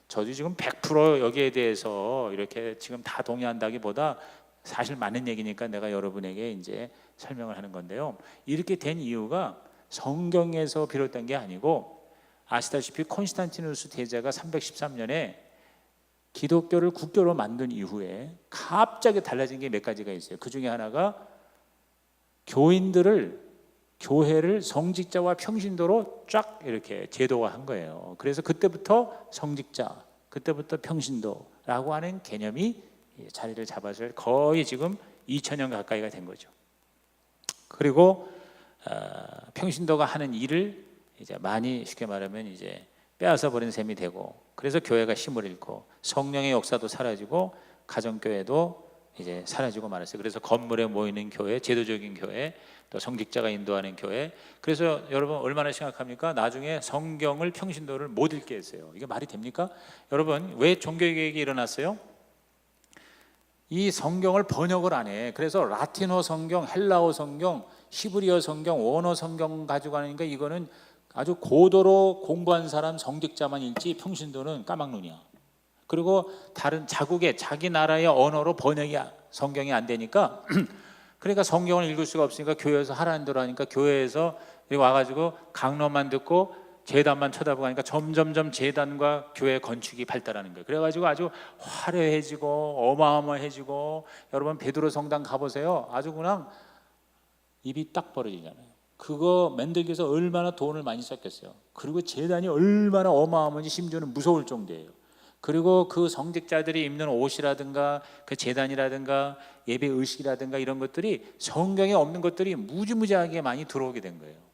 저도 지금 100% 여기에 대해서 이렇게 지금 다 동의한다기보다 사실 맞는 얘기니까 내가 여러분에게 이제 설명을 하는 건데요. 이렇게 된 이유가 성경에서 비롯된 게 아니고 아시다시피 콘스탄티누스 대제가 313년에 기독교를 국교로 만든 이후에 갑자기 달라진 게 몇 가지가 있어요. 그 중에 하나가 교회를 성직자와 평신도로 쫙 이렇게 제도화한 거예요. 그래서 그때부터 성직자, 그때부터 평신도라고 하는 개념이 자리를 잡아서 거의 지금 2000년 가까이가 된 거죠. 그리고 평신도가 하는 일을 이제 많이 쉽게 말하면 이제 빼앗아 버린 셈이 되고, 그래서 교회가 힘을 잃고 성령의 역사도 사라지고 가정교회도 이제 사라지고 말았어요. 그래서 건물에 모이는 교회, 제도적인 교회, 또 성직자가 인도하는 교회. 그래서 여러분 얼마나 심각합니까? 나중에 성경을 평신도를 못 읽게 했어요. 이게 말이 됩니까? 여러분 왜 종교개혁이 일어났어요? 이 성경을 번역을 안 해. 그래서 라틴어 성경, 헬라어 성경, 히브리어 성경, 원어 성경 가지고 가니까 이거는 아주 고도로 공부한 사람 성직자만 읽지 평신도는 까막눈이야. 그리고 다른 자국의 자기 나라의 언어로 번역이 성경이 안 되니까 그러니까 성경을 읽을 수가 없으니까 교회에서 하라는 대로 하니까 교회에서 와가지고 강론만 듣고 재단만 쳐다보고 하니까 점점점 재단과 교회 건축이 발달하는 거예요. 그래가지고 아주 화려해지고 어마어마해지고, 여러분 베드로 성당 가보세요. 아주 그냥 입이 딱 벌어지잖아요. 그거 만들기 위해서 얼마나 돈을 많이 썼겠어요. 그리고 재단이 얼마나 어마어마한지 심지어는 무서울 정도예요. 그리고 그 성직자들이 입는 옷이라든가 그 재단이라든가 예배 의식이라든가 이런 것들이 성경에 없는 것들이 무지무지하게 많이 들어오게 된 거예요.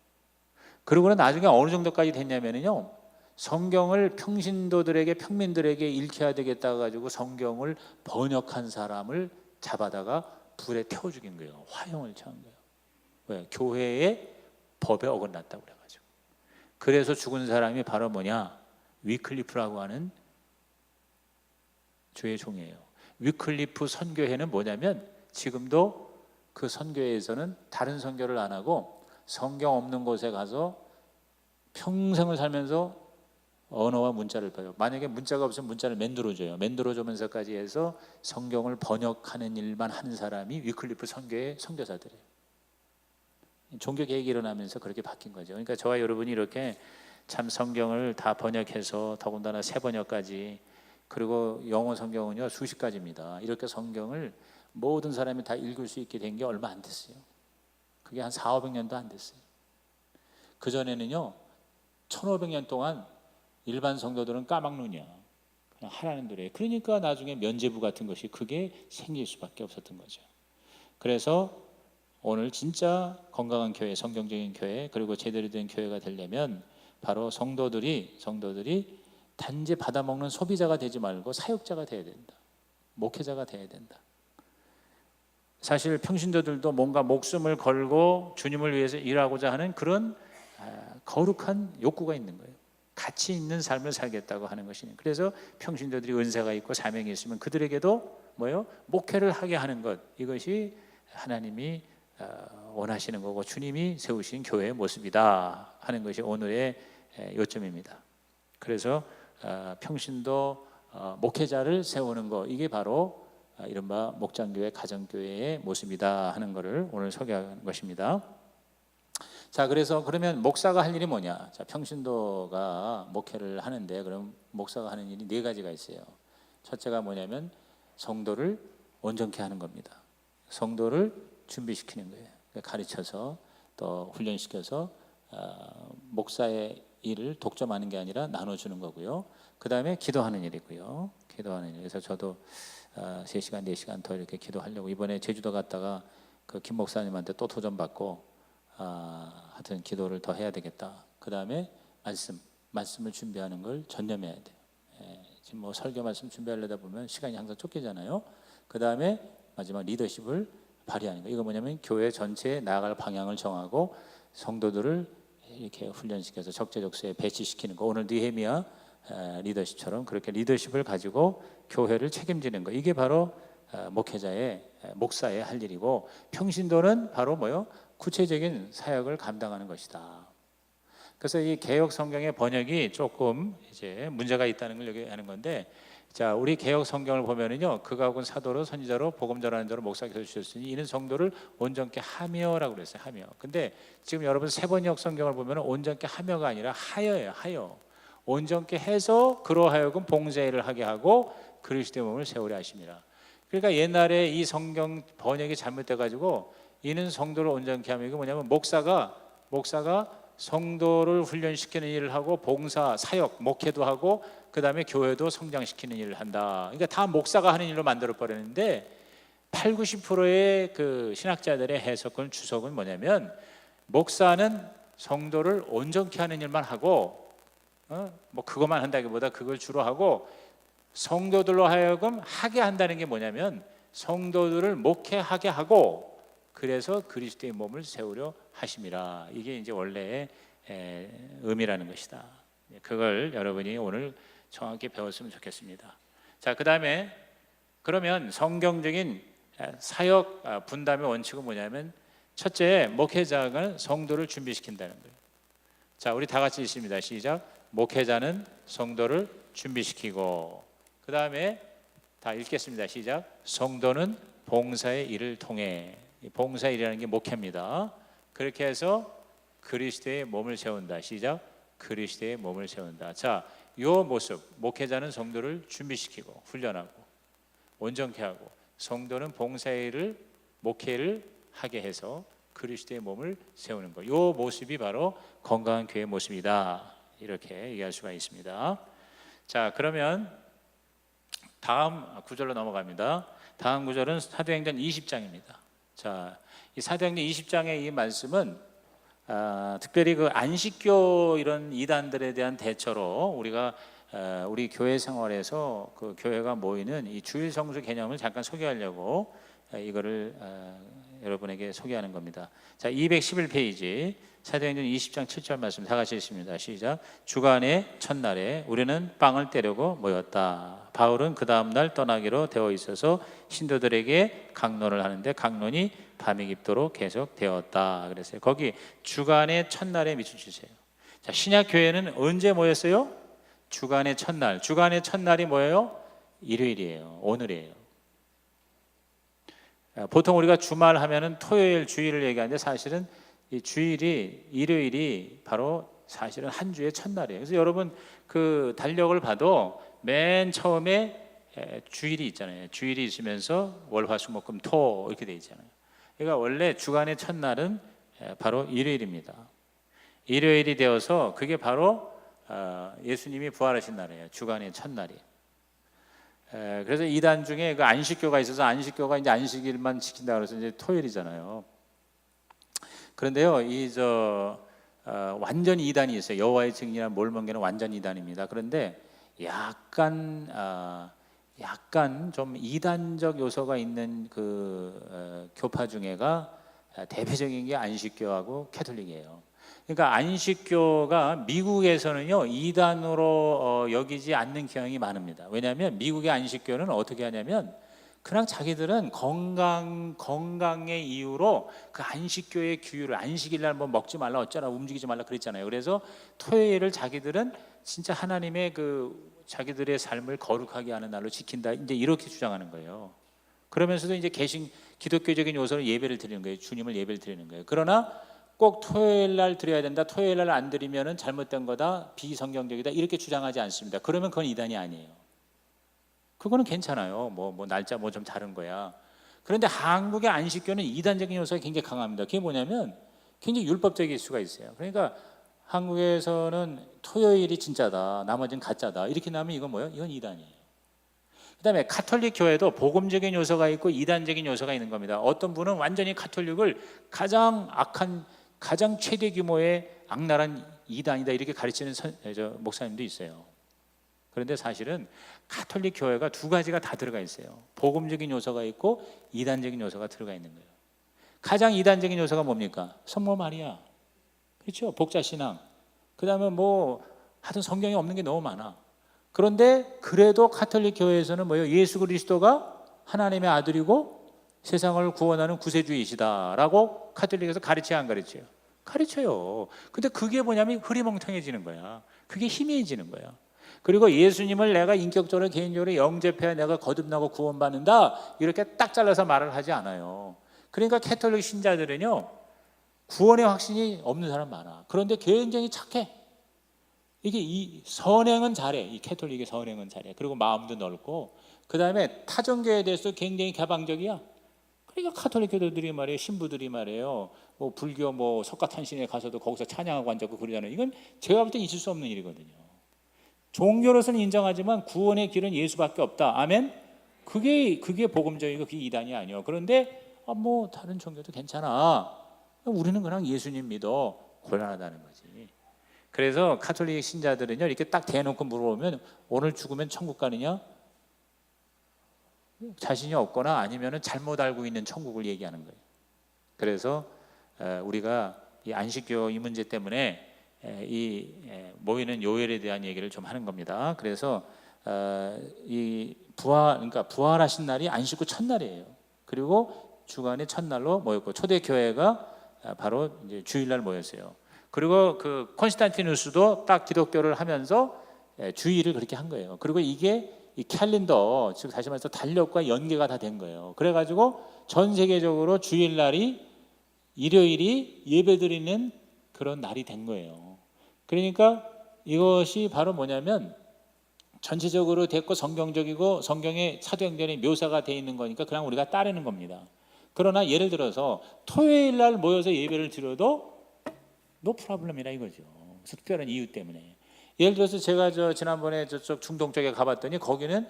그러고는 나중에 어느 정도까지 됐냐면요, 성경을 평신도들에게, 평민들에게 읽혀야 되겠다 가지고 성경을 번역한 사람을 잡아다가 불에 태워 죽인 거예요. 화형을 처한 거예요. 왜? 교회의 법에 어긋났다고 그래가지고. 그래서 죽은 사람이 바로 뭐냐, 위클리프라고 하는 주의 종이에요. 위클리프 선교회는 뭐냐면, 지금도 그 선교회에서는 다른 선교를 안 하고 성경 없는 곳에 가서 평생을 살면서 언어와 문자를 배워요. 만약에 문자가 없으면 문자를 만들어줘요. 만들어주면서까지 해서 성경을 번역하는 일만 하는 사람이 위클리프 선교의 선교사들이에요. 종교 개혁이 일어나면서 그렇게 바뀐 거죠. 그러니까 저와 여러분이 이렇게 참 성경을 다 번역해서, 더군다나 새 번역까지, 그리고 영어 성경은요 수십 가지입니다. 이렇게 성경을 모든 사람이 다 읽을 수 있게 된 게 얼마 안 됐어요. 그게 한 400~500년도 안 됐어요. 그전에는요 1500년 동안 일반 성도들은 까막눈이야, 그냥 하라는 대로 해. 그러니까 나중에 면죄부 같은 것이 그게 생길 수밖에 없었던 거죠. 그래서 오늘 진짜 건강한 교회, 성경적인 교회, 그리고 제대로 된 교회가 되려면 바로 성도들이 단지 받아먹는 소비자가 되지 말고 사역자가 돼야 된다. 목회자가 돼야 된다. 사실 평신도들도 뭔가 목숨을 걸고 주님을 위해서 일하고자 하는 그런 거룩한 욕구가 있는 거예요. 가치 있는 삶을 살겠다고 하는 것이니. 그래서 평신도들이 은사가 있고 사명이 있으면 그들에게도 뭐요? 목회를 하게 하는 것, 이것이 하나님이 원하시는 거고 주님이 세우신 교회의 모습이다 하는 것이 오늘의 요점입니다. 그래서 평신도 목회자를 세우는 것, 이게 바로 이른바 목장교회, 가정교회의 모습이다 하는 것을 오늘 소개하는 것입니다. 자, 그래서 그러면 목사가 할 일이 뭐냐? 자, 평신도가 목회를 하는데, 그럼 목사가 하는 일이 4가지가 있어요. 첫째가 뭐냐면 성도를 온전케 하는 겁니다. 성도를 준비시키는 거예요. 가르쳐서 또 훈련시켜서 목사의 일을 독점하는 게 아니라 나눠주는 거고요. 그 다음에 기도하는 일이고요. 기도하는 일. 그래서 저도 3시간, 4시간 더 이렇게 기도하려고 이번에 제주도 갔다가 그 김 목사님한테 또 도전받고 하여튼 기도를 더 해야 되겠다. 그 다음에 말씀을 준비하는 걸 전념해야 돼요. 지금 뭐 설교 말씀 준비하려다 보면 시간이 항상 쫓기잖아요. 그 다음에 마지막 리더십을 발휘하는 거. 이거 뭐냐면 교회 전체에 나아갈 방향을 정하고 성도들을 이렇게 훈련시켜서 적재적소에 배치시키는 거. 오늘 느헤미야 리더십처럼 그렇게 리더십을 가지고 교회를 책임지는 거. 이게 바로 목사의 할 일이고, 평신도는 바로 뭐요? 구체적인 사역을 감당하는 것이다. 그래서 이 개역 성경의 번역이 조금 이제 문제가 있다는 걸 여기 하는 건데, 자, 우리 개역 성경을 보면은요, 그가 곧 사도로 선지자로 복음 전하는 자로 목사께서 주셨으니 이는 성도를 온전케 하며라고 그랬어요. 하며. 근데 지금 여러분 새 번역 성경을 보면은 온전케 하며가 아니라 하여예요. 하여. 온전케 해서 그로 하여금 봉사일을 하게 하고 그리스도의 몸을 세우려 하심이라. 그러니까 옛날에 이 성경 번역이 잘못돼 가지고 이는 성도를 온전케 하며, 이게 뭐냐면 목사가 성도를 훈련시키는 일을 하고 봉사, 사역, 목회도 하고 그 다음에 교회도 성장시키는 일을 한다. 그러니까 다 목사가 하는 일로 만들어 버렸는데 80~90%의 그 신학자들의 해석은 주석은 뭐냐면 목사는 성도를 온전케 하는 일만 하고 뭐 그것만 한다기보다 그걸 주로 하고 성도들로 하여금 하게 한다는 게 뭐냐면 성도들을 목회하게 하고 그래서 그리스도의 몸을 세우려 하심이라. 이게 이제 원래의 의미라는 것이다. 그걸 여러분이 오늘 정확히 배웠으면 좋겠습니다. 자, 그 다음에 그러면 성경적인 사역 분담의 원칙은 뭐냐면 첫째, 목회자가 성도를 준비시킨다는 거예요. 자, 우리 다 같이 읽습니다. 시작. 목회자는 성도를 준비시키고, 그 다음에 다 읽겠습니다. 시작. 성도는 봉사의 일을 통해. 봉사의 일이라는 게 목회입니다. 그렇게 해서 그리스도의 몸을 세운다. 시작. 그리스도의 몸을 세운다. 자, 요 모습, 목회자는 성도를 준비시키고 훈련하고 온전케 하고, 성도는 봉사일을 목회를 하게 해서 그리스도의 몸을 세우는 것. 요 모습이 바로 건강한 교회의 모습이다. 이렇게 얘기할 수가 있습니다. 자, 그러면 다음 구절로 넘어갑니다. 다음 구절은 사도행전 20장입니다. 자, 이 사도행전 20장의 이 말씀은 특별히 그 안식교 이런 이단들에 대한 대처로 우리가 우리 교회 생활에서 그 교회가 모이는 이 주일 성수 개념을 잠깐 소개하려고 이거를 여러분에게 소개하는 겁니다. 자, 211페이지 사도행전 20장 7절 말씀 다 같이 읽습니다. 시작. 주간의 첫날에 우리는 빵을 떼려고 모였다. 바울은 그 다음 날 떠나기로 되어 있어서 신도들에게 강론을 하는데 강론이 밤이 깊도록 계속되었다. 그랬어요. 거기 주간의 첫날에 미쳐주세요. 자, 신약 교회는 언제 모였어요? 주간의 첫날. 주간의 첫날이 뭐예요? 일요일이에요. 오늘이에요. 보통 우리가 주말 하면은 토요일, 주일을 얘기하는데 사실은 이 주일이, 일요일이 바로 사실은 한 주의 첫날이에요. 그래서 여러분 그 달력을 봐도 맨 처음에 주일이 있잖아요. 주일이 있으면서 월, 화, 수, 목, 금, 토 이렇게 돼 있잖아요. 그러니까 원래 주간의 첫날은 바로 일요일입니다. 일요일이 되어서 그게 바로 예수님이 부활하신 날이에요. 주간의 첫날이. 그래서 이단 중에 그 안식교가 있어서 안식교가 이제 안식일만 지킨다 그래서 이제 토요일이잖아요. 그런데요, 완전 이단이 있어요. 여호와의 증인이나 몰몬계는 완전 이단입니다. 그런데 약간 좀 이단적 요소가 있는 그 교파 중에가 대표적인 게 안식교하고 캐톨릭이에요. 그러니까 안식교가 미국에서는요 이단으로 여기지 않는 경향이 많습니다. 왜냐하면 미국의 안식교는 어떻게 하냐면 그냥 자기들은 건강의 이유로 그 안식교의 규율을 안식일 날 뭐 먹지 말라 어쩌라 움직이지 말라 그랬잖아요. 그래서 토요일을 자기들은 진짜 하나님의 그 자기들의 삶을 거룩하게 하는 날로 지킨다. 이제 이렇게 주장하는 거예요. 그러면서도 이제 기독교적인 요소로 예배를 드리는 거예요. 주님을 예배를 드리는 거예요. 그러나 꼭 토요일 날 드려야 된다. 토요일 날 안 드리면은 잘못된 거다. 비성경적이다. 이렇게 주장하지 않습니다. 그러면 그건 이단이 아니에요. 그거는 괜찮아요. 뭐 날짜 뭐 좀 다른 거야. 그런데 한국의 안식교는 이단적인 요소가 굉장히 강합니다. 그게 뭐냐면 굉장히 율법적일 수가 있어요. 그러니까 한국에서는 토요일이 진짜다. 나머지는 가짜다. 이렇게 나면 이건 뭐예요? 이건 이단이에요. 그다음에 가톨릭 교회도 복음적인 요소가 있고 이단적인 요소가 있는 겁니다. 어떤 분은 완전히 가톨릭을 가장 악한 가장 최대 규모의 악랄한 이단이다 이렇게 가르치는 목사님도 있어요. 그런데 사실은 가톨릭 교회가 두 가지가 다 들어가 있어요. 복음적인 요소가 있고 이단적인 요소가 들어가 있는 거예요. 가장 이단적인 요소가 뭡니까? 성모 마리아, 그렇죠? 복자신앙. 그 다음에 하여튼 성경에 없는 게 너무 많아. 그런데 그래도 가톨릭 교회에서는 뭐예요? 예수 그리스도가 하나님의 아들이고 세상을 구원하는 구세주이시다라고 가톨릭에서 가르쳐야 안 가르쳐요? 가르쳐요. 근데 그게 뭐냐면 흐리멍텅해지는 거야. 그게 희미해지는 거야. 그리고 예수님을 내가 인격적으로 개인적으로 영접해야 내가 거듭나고 구원받는다 이렇게 딱 잘라서 말을 하지 않아요. 그러니까 가톨릭 신자들은요 구원의 확신이 없는 사람 많아. 그런데 굉장히 착해. 이게 이 선행은 잘해. 이 가톨릭의 선행은 잘해. 그리고 마음도 넓고 그 다음에 타종교에 대해서 굉장히 개방적이야. 그러니까 가톨릭 교도들이 말이에요, 신부들이 말이에요, 불교 석가탄신에 가서도 거기서 찬양하고 앉았고 그러잖아요. 이건 제가 볼 때 있을 수 없는 일이거든요. 종교로서는 인정하지만 구원의 길은 예수밖에 없다. 아멘. 그게 복음적이고 그게 이단이 아니에요. 그런데 다른 종교도 괜찮아. 우리는 그냥 예수님 믿어. 곤란하다는 거지. 그래서 가톨릭 신자들은요 이렇게 딱 대놓고 물어보면 오늘 죽으면 천국 가느냐? 자신이 없거나 아니면은 잘못 알고 있는 천국을 얘기하는 거예요. 그래서 우리가 이 안식교 이 문제 때문에 이 모이는 요일에 대한 얘기를 좀 하는 겁니다. 그래서 그러니까 부활하신 날이 안식구 첫날이에요. 그리고 주간의 첫날로 모였고 초대 교회가 바로 이제 주일날 모였어요. 그리고 그 콘스탄티누스도 딱 기독교를 하면서 주일을 그렇게 한 거예요. 그리고 이게 이 캘린더, 즉 다시 말해서 달력과 연계가 다 된 거예요. 그래가지고 전 세계적으로 주일날이 일요일이 예배드리는 그런 날이 된 거예요. 그러니까 이것이 바로 뭐냐면 전체적으로 됐고 성경적이고 성경의 사도행전의 묘사가 되어 있는 거니까 그냥 우리가 따르는 겁니다. 그러나 예를 들어서 토요일 날 모여서 예배를 드려도 노 프로블럼이라 이거죠. 특별한 이유 때문에. 예를 들어서 제가 지난번에 저쪽 중동 쪽에 가봤더니 거기는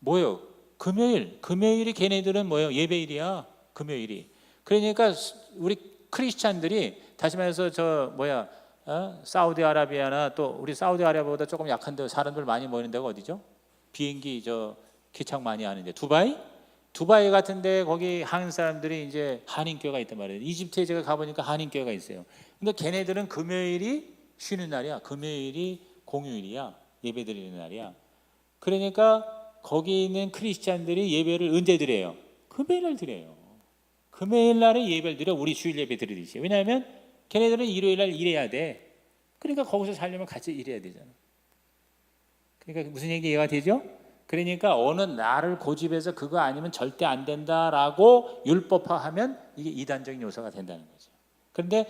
뭐예요? 금요일이 걔네들은 뭐예요? 예배일이야. 금요일이. 그러니까 우리 크리스찬들이 다시 말해서 사우디아라비아나 또 우리 사우디아라비아보다 조금 약한 데 사람들 많이 모이는 데가 어디죠? 비행기 기착 많이 하는데 두바이 같은데 거기 한인 사람들이 이제 한인교회가 있단 말이에요. 이집트에 제가 가보니까 한인교회가 있어요. 근데 걔네들은 금요일이 쉬는 날이야. 금요일이 공휴일이야. 예배드리는 날이야. 그러니까 거기 있는 크리스찬들이 예배를 언제 드려요? 금요일 날 드려요. 금요일 날에 예배를 드려. 우리 주일 예배 드리듯이. 왜냐하면 걔네들은 일요일 날 일해야 돼. 그러니까 거기서 살려면 같이 일해야 되잖아. 그러니까 무슨 얘기 이해가 되죠? 그러니까 어느 날을 고집해서 그거 아니면 절대 안 된다라고 율법화하면 이게 이단적인 요소가 된다는 거죠. 그런데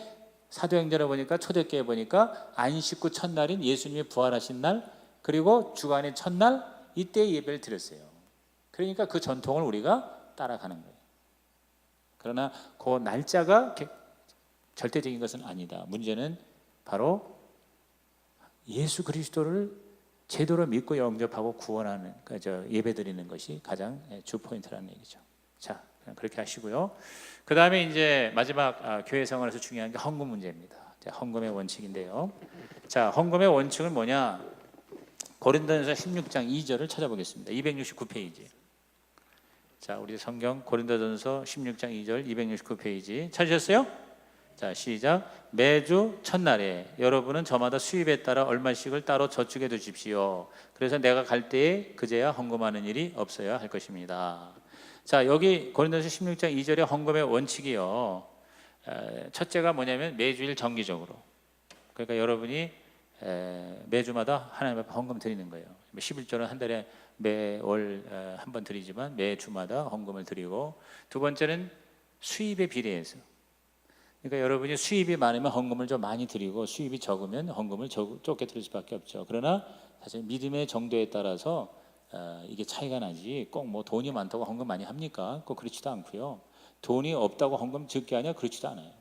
사도행전에 보니까 초대교회 보니까 안식구 첫날인 예수님이 부활하신 날 그리고 주간의 첫날 이때 예배를 드렸어요. 그러니까 그 전통을 우리가 따라가는 거예요. 그러나 그 날짜가 절대적인 것은 아니다. 문제는 바로 예수 그리스도를 제대로 믿고 영접하고 구원하는 예배드리는 것이 가장 주 포인트라는 얘기죠. 자, 그렇게 하시고요. 그 다음에 이제 마지막 교회 생활에서 중요한 게 헌금 문제입니다. 헌금의 원칙인데요. 자, 헌금의 원칙은 뭐냐? 고린도전서 16장 2절을 찾아보겠습니다. 269페이지. 자, 우리 성경 고린도전서 16장 2절 269페이지 찾으셨어요? 자, 시작. 매주 첫날에 여러분은 저마다 수입에 따라 얼마씩을 따로 저축해 두십시오. 그래서 내가 갈 때에 그제야 헌금하는 일이 없어야 할 것입니다. 자, 여기 고린도서 16장 2절의 헌금의 원칙이요. 첫째가 뭐냐면 매주일 정기적으로. 그러니까 여러분이 매주마다 하나님 앞에 헌금 드리는 거예요. 11조는 한 달에 매월 한 번 드리지만 매주마다 헌금을 드리고, 두 번째는 수입에 비례해서. 그러니까 여러분이 수입이 많으면 헌금을 좀 많이 드리고 수입이 적으면 헌금을 적게 드릴 수밖에 없죠. 그러나 사실 믿음의 정도에 따라서 이게 차이가 나지 꼭 뭐 돈이 많다고 헌금 많이 합니까? 꼭 그렇지도 않고요. 돈이 없다고 헌금 적게 하냐? 그렇지도 않아요.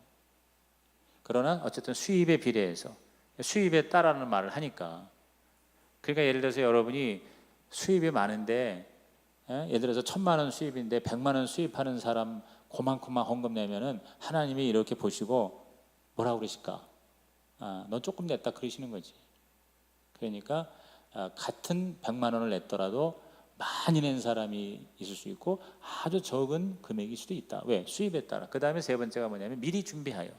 그러나 어쨌든 수입에 비례해서 수입에 따라는 말을 하니까, 그러니까 예를 들어서 여러분이 수입이 많은데 예를 들어서 1,000만 원 수입인데 100만 원 수입하는 사람 그만큼만 헌금 내면은 하나님이 이렇게 보시고 뭐라고 그러실까? 너 조금 냈다 그러시는 거지. 그러니까 같은 100만 원을 냈더라도 많이 낸 사람이 있을 수 있고 아주 적은 금액일 수도 있다. 왜? 수입에 따라. 그 다음에 세 번째가 뭐냐면 미리 준비하여.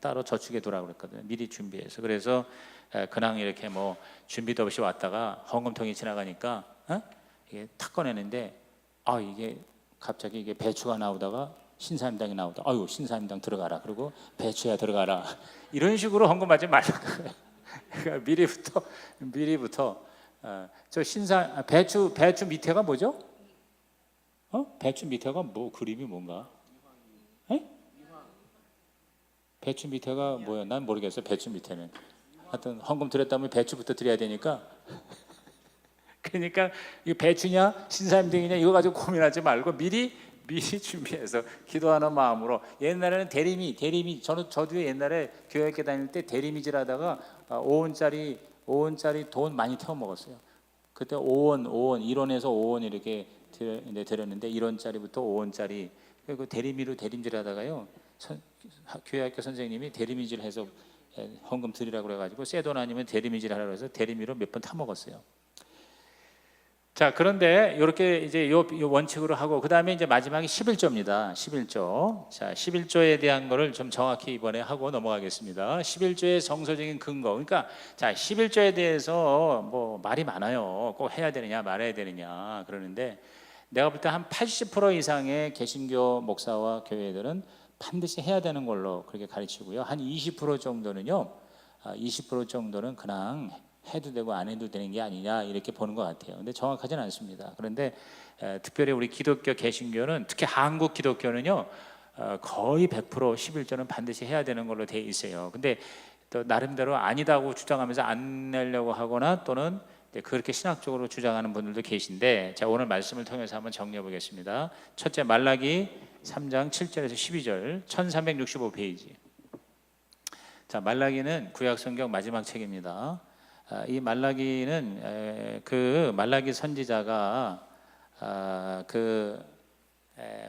따로 저축해 두라고 그랬거든요. 미리 준비해서. 그래서 그냥 이렇게 뭐 준비도 없이 왔다가 헌금통이 지나가니까 이게 탁 꺼내는데 이게 갑자기 이게 배추가 나오다가 신사임당이 나오다. 아유, 신사임당 들어가라. 그리고 배추야 들어가라. 이런 식으로 헌금하지 말라고. 그러니까 미리부터 배추 밑에가 뭐죠? 배추 밑에가 뭐 그림이 뭔가? 배추 밑에가 뭐야? 난 모르겠어요. 배추 밑에는. 하여튼 헌금 드렸다면 배추부터 드려야 되니까. 그러니까 이거 배추냐 신사임당이냐 이거 가지고 고민하지 말고 미리 준비해서 기도하는 마음으로. 옛날에는 대리미 저도 옛날에 교회학교 다닐 때 대리미질 하다가 5원짜리 돈 많이 태워 먹었어요. 그때 5원 1원에서 5원 이렇게 드렸는데 1원짜리부터 5원짜리 그 대리미로 대림질 하다가요. 교회학교 선생님이 대리미질해서 헌금 드리라고 그래가지고 새 돈 아니면 대리미질 하라고 해서 대리미로 몇 번 타 먹었어요. 자, 그런데 이렇게 이제 요 원칙으로 하고, 그 다음에 이제 마지막이 11조입니다. 11조. 자, 11조에 대한 거를 좀 정확히 이번에 하고 넘어가겠습니다. 11조의 정서적인 근거. 그러니까 자, 11조에 대해서 뭐 말이 많아요. 꼭 해야 되느냐 말아야 되느냐 그러는데, 내가 볼 때 한 80% 이상의 개신교 목사와 교회들은 반드시 해야 되는 걸로 그렇게 가르치고요. 한 20% 정도는요. 20% 정도는 그냥 해도 되고 안 해도 되는 게 아니냐 이렇게 보는 것 같아요. 근데 정확하지는 않습니다. 그런데 특별히 우리 기독교 개신교는, 특히 한국 기독교는요 거의 100% 11조는 반드시 해야 되는 걸로 돼 있어요. 근데 또 나름대로 아니다고 주장하면서 안 내려고 하거나 또는 그렇게 신학적으로 주장하는 분들도 계신데, 자, 오늘 말씀을 통해서 한번 정리해 보겠습니다. 첫째, 말라기 3장 7절에서 12절, 1365페이지. 자, 말라기는 구약 성경 마지막 책입니다. 이 말라기는 그 말라기 선지자가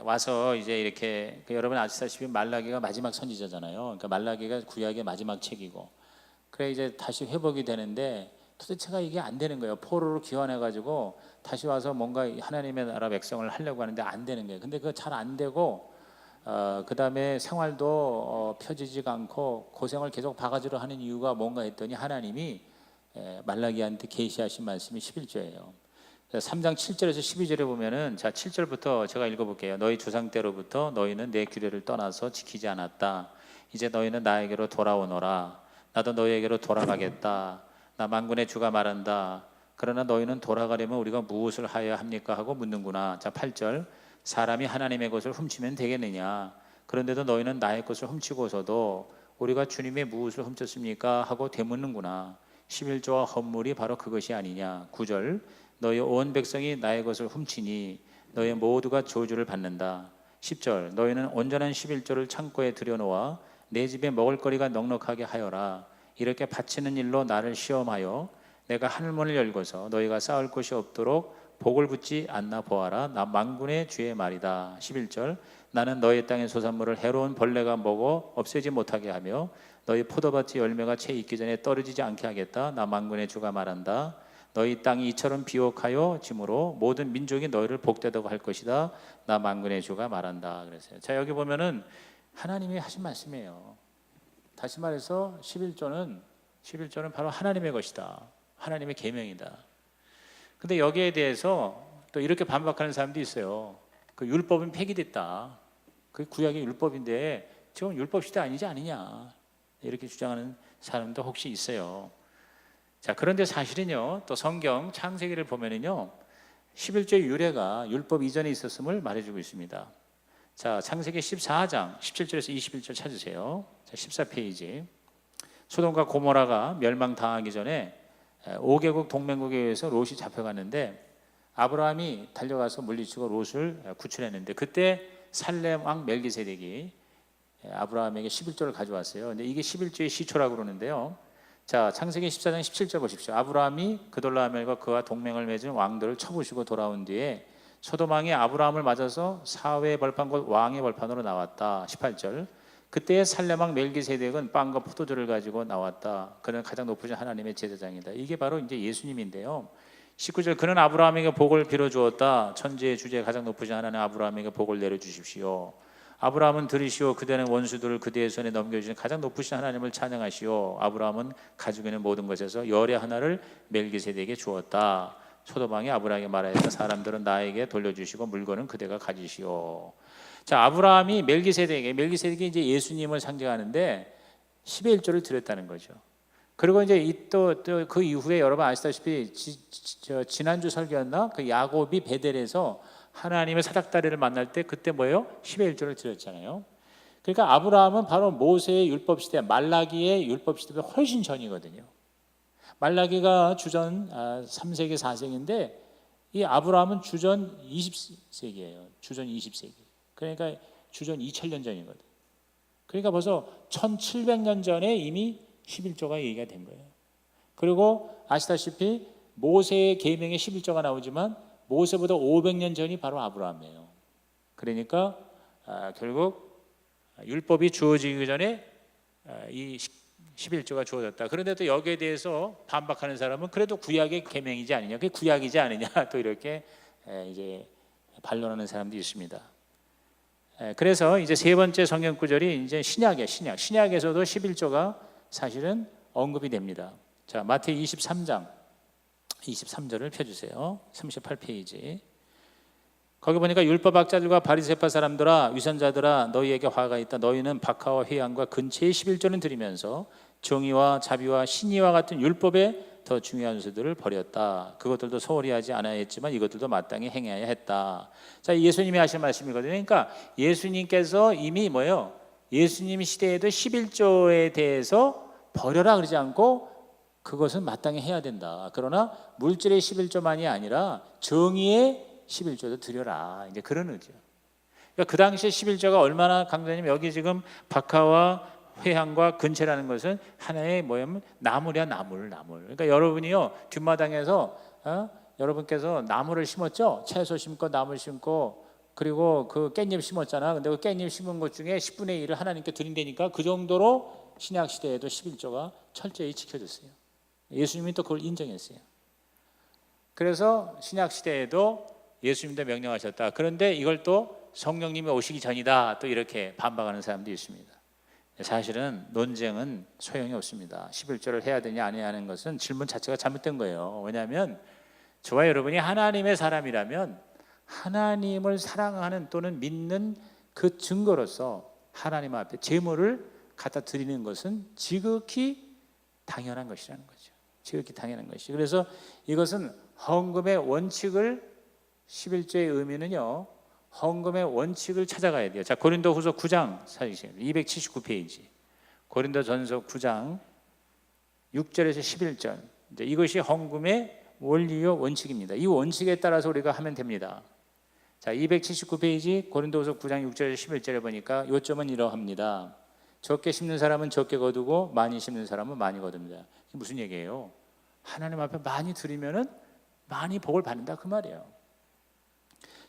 와서 이제 이렇게 여러분 아시다시피 말라기가 마지막 선지자잖아요. 그러니까 말라기가 구약의 마지막 책이고, 그래 이제 다시 회복이 되는데 도대체가 이게 안 되는 거예요. 포로로 귀환해 가지고 다시 와서 뭔가 하나님의 나라 백성을 하려고 하는데 안 되는 거예요. 근데 그거 잘 안 되고 그 다음에 생활도 펴지지가 않고 고생을 계속 바가지로 하는 이유가 뭔가 했더니 하나님이 말라기한테 계시하신 말씀이 11조예요. 3장 7절에서 12절에 보면은, 자, 7절부터 제가 읽어볼게요. 너희 조상 때로부터 너희는 내 규례를 떠나서 지키지 않았다. 이제 너희는 나에게로 돌아오너라. 나도 너희에게로 돌아가겠다. 나 만군의 주가 말한다. 그러나 너희는 돌아가려면 우리가 무엇을 하여야 합니까? 하고 묻는구나. 자, 8절. 사람이 하나님의 것을 훔치면 되겠느냐? 그런데도 너희는 나의 것을 훔치고서도 우리가 주님의 무엇을 훔쳤습니까? 하고 되묻는구나. 11조와 헌물이 바로 그것이 아니냐. 9절. 너희 온 백성이 나의 것을 훔치니 너희 모두가 저주를 받는다. 10절. 너희는 온전한 11조를 창고에 들여놓아 내 집에 먹을거리가 넉넉하게 하여라. 이렇게 바치는 일로 나를 시험하여 내가 하늘문을 열고서 너희가 쌓을 곳이 없도록 복을 붙지 않나 보아라. 나 만군의 주의 말이다. 11절. 나는 너희 땅의 소산물을 해로운 벌레가 먹어 없애지 못하게 하며 너희 포도밭의 열매가 채 익기 전에 떨어지지 않게 하겠다. 나 만군의 주가 말한다. 너희 땅이 이처럼 비옥하여 짐으로 모든 민족이 너희를 복되다고 할 것이다. 나 만군의 주가 말한다. 그랬어요. 자, 여기 보면은 하나님이 하신 말씀이에요. 다시 말해서 11조는 바로 하나님의 것이다. 하나님의 계명이다. 근데 여기에 대해서 또 이렇게 반박하는 사람도 있어요. 그 율법은 폐기됐다. 그 구약의 율법인데 지금 율법 시대 아니지 않느냐. 이렇게 주장하는 사람도 혹시 있어요. 자, 그런데 사실은요, 또 성경 창세기를 보면은요, 11조의 유래가 율법 이전에 있었음을 말해주고 있습니다. 자, 창세기 14장 17절에서 21절 찾으세요. 자, 14페이지. 소돔과 고모라가 멸망당하기 전에 5개국 동맹국에 의해서 롯이 잡혀갔는데 아브라함이 달려가서 물리치고 롯을 구출했는데, 그때 살렘 왕 멜기세덱이 아브라함에게 11조를 가져왔어요. 근데 이게 11조의 시초라고 그러는데요. 자, 창세기 14장 17절 보십시오. 아브라함이 그돌라오멜과 그와 동맹을 맺은 왕들을 쳐부시고 돌아온 뒤에 소돔 왕이 아브라함을 맞아서 사회의 벌판 곧 왕의 벌판으로 나왔다. 18절. 그때 살렘 왕 멜기세덱은 빵과 포도주를 가지고 나왔다. 그는 가장 높으신 하나님의 제사장이다. 이게 바로 이제 예수님인데요. 19절. 그는 아브라함에게 복을 빌어 주었다. 천지의 주제 가장 높으신 하나님 아브라함에게 복을 내려 주십시오. 아브라함은 들으시오. 그대는 원수들을 그대의 손에 넘겨주신 가장 높으신 하나님을 찬양하시오. 아브라함은 가지고 있는 모든 것에서 열의 하나를 멜기세덱에게 주었다. 소돔 왕이 아브라함에게 말하였다. 사람들은 나에게 돌려주시고 물건은 그대가 가지시오. 자, 아브라함이 멜기세덱이 이제 예수님을 상징하는데 10의 1조를 드렸다는 거죠. 그리고 이제 또 그 이후에 여러분 아시다시피 지난주 설교였나? 그 야곱이 베델에서 하나님의 사닥다리를 만날 때 그때 뭐예요? 10의 1조를 드렸잖아요. 그러니까 아브라함은 바로 모세의 율법 시대, 말라기의 율법 시대보다 훨씬 전이거든요. 말라기가 주전 3세기 4세기인데 이 아브라함은 주전 20세기예요. 주전 20세기. 그러니까 주전 2000년 전이거든. 그러니까 벌써 1700년 전에 이미 11조가 얘기가 된 거예요. 그리고 아시다시피 모세의 계명에 11조가 나오지만 모세보다 500년 전이 바로 아브라함이에요. 그러니까 결국 율법이 주어지기 전에 이 11조가 주어졌다. 그런데 또 여기에 대해서 반박하는 사람은 그래도 구약의 계명이지 않느냐, 그게 구약이지 않느냐, 또 이렇게 이제 반론하는 사람도 있습니다. 그래서 이제 세 번째 성경 구절이 이제 신약에서도 11조가 사실은 언급이 됩니다. 자, 마태이 23장 23절을 펴주세요. 38페이지. 거기 보니까 율법학자들과 바리새파 사람들아, 위선자들아, 너희에게 화가 있다. 너희는 박하와 회양과 근체의 11조는 드리면서 정의와 자비와 신의와 같은 율법의 더 중요한 수들을 버렸다. 그것들도 소홀히 하지 않아야 했지만 이것들도 마땅히 행해야 했다. 자, 예수님이 하신 말씀이거든요. 그러니까 예수님께서 이미 예수님 시대에도 11조에 대해서 버려라 그러지 않고 그것은 마땅히 해야 된다. 그러나 물질의 11조만이 아니라 정의의 11조도 드려라. 이제 그런 의지요. 그러니까 그 당시에 11조가 얼마나 강조냐면 여기 지금 박하와 회향과 근체라는 것은 하나의 뭐냐면 나물이야, 나물. 그러니까 여러분이요 뒷마당에서 여러분께서 나물을 심었죠. 채소 심고 나물 심고 그리고 그 깻잎 심었잖아. 근데 그 깻잎 심은 것 중에 10분의 1을 하나님께 드린다니까 그 정도로 신약 시대에도 11조가 철저히 지켜졌어요. 예수님이 또 그걸 인정했어요. 그래서 신약 시대에도 예수님도 명령하셨다. 그런데 이걸 또 성령님이 오시기 전이다. 또 이렇게 반박하는 사람도 있습니다. 사실은 논쟁은 소용이 없습니다. 11조를 해야 되냐 안 해야 하는 것은 질문 자체가 잘못된 거예요. 왜냐하면 저와 여러분이 하나님의 사람이라면 하나님을 사랑하는 또는 믿는 그 증거로서 하나님 앞에 제물을 갖다 드리는 것은 지극히 당연한 것이라는 거죠. 지극히 당연한 것이. 그래서 이것은 헌금의 원칙을 11조의 의미는요. 헌금의 원칙을 찾아가야 돼요. 자, 고린도후서 9장 사주세요. 279페이지. 고린도전서 9장 6절에서 11절. 이제 이것이 헌금의 원리요 원칙입니다. 이 원칙에 따라서 우리가 하면 됩니다. 자, 279페이지 고린도후서 9장 6절에서 11절에 보니까 요점은 이러합니다. 적게 심는 사람은 적게 거두고 많이 심는 사람은 많이 거둡니다. 이게 무슨 얘기예요? 하나님 앞에 많이 드리면은 많이 복을 받는다 그 말이에요.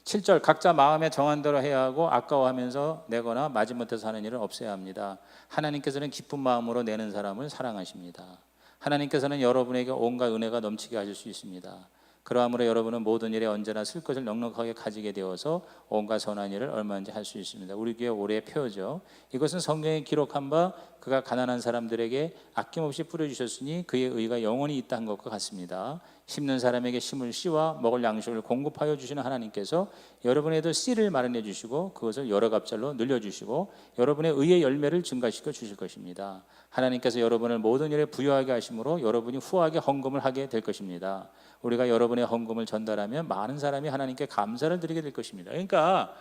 7절 각자 마음에 정한 대로 해야 하고 아까워하면서 내거나 마지못해서 하는 일은 없어야 합니다. 하나님께서는 기쁜 마음으로 내는 사람을 사랑하십니다. 하나님께서는 여러분에게 온갖 은혜가 넘치게 하실 수 있습니다. 그러므로 여러분은 모든 일에 언제나 쓸 것을 넉넉하게 가지게 되어서 온갖 선한 일을 얼마든지 할 수 있습니다. 우리 교회 올해의 표어죠. 이것은 성경에 기록한 바 그가 가난한 사람들에게 아낌없이 뿌려주셨으니 그의 의가 영원히 있다 한 것과 같습니다. 심는 사람에게 심을 씨와 먹을 양식을 공급하여 주시는 하나님께서 여러분에도 씨를 마련해 주시고 그것을 여러 갑절로 늘려주시고 여러분의 의의 열매를 증가시켜 주실 것입니다. 하나님께서 여러분을 모든 일에 부유하게 하심으로 여러분이 후하게 헌금을 하게 될 것입니다. 우리가 여러분의 헌금을 전달하면 많은 사람이 하나님께 감사를 드리게 될 것입니다. 그러니까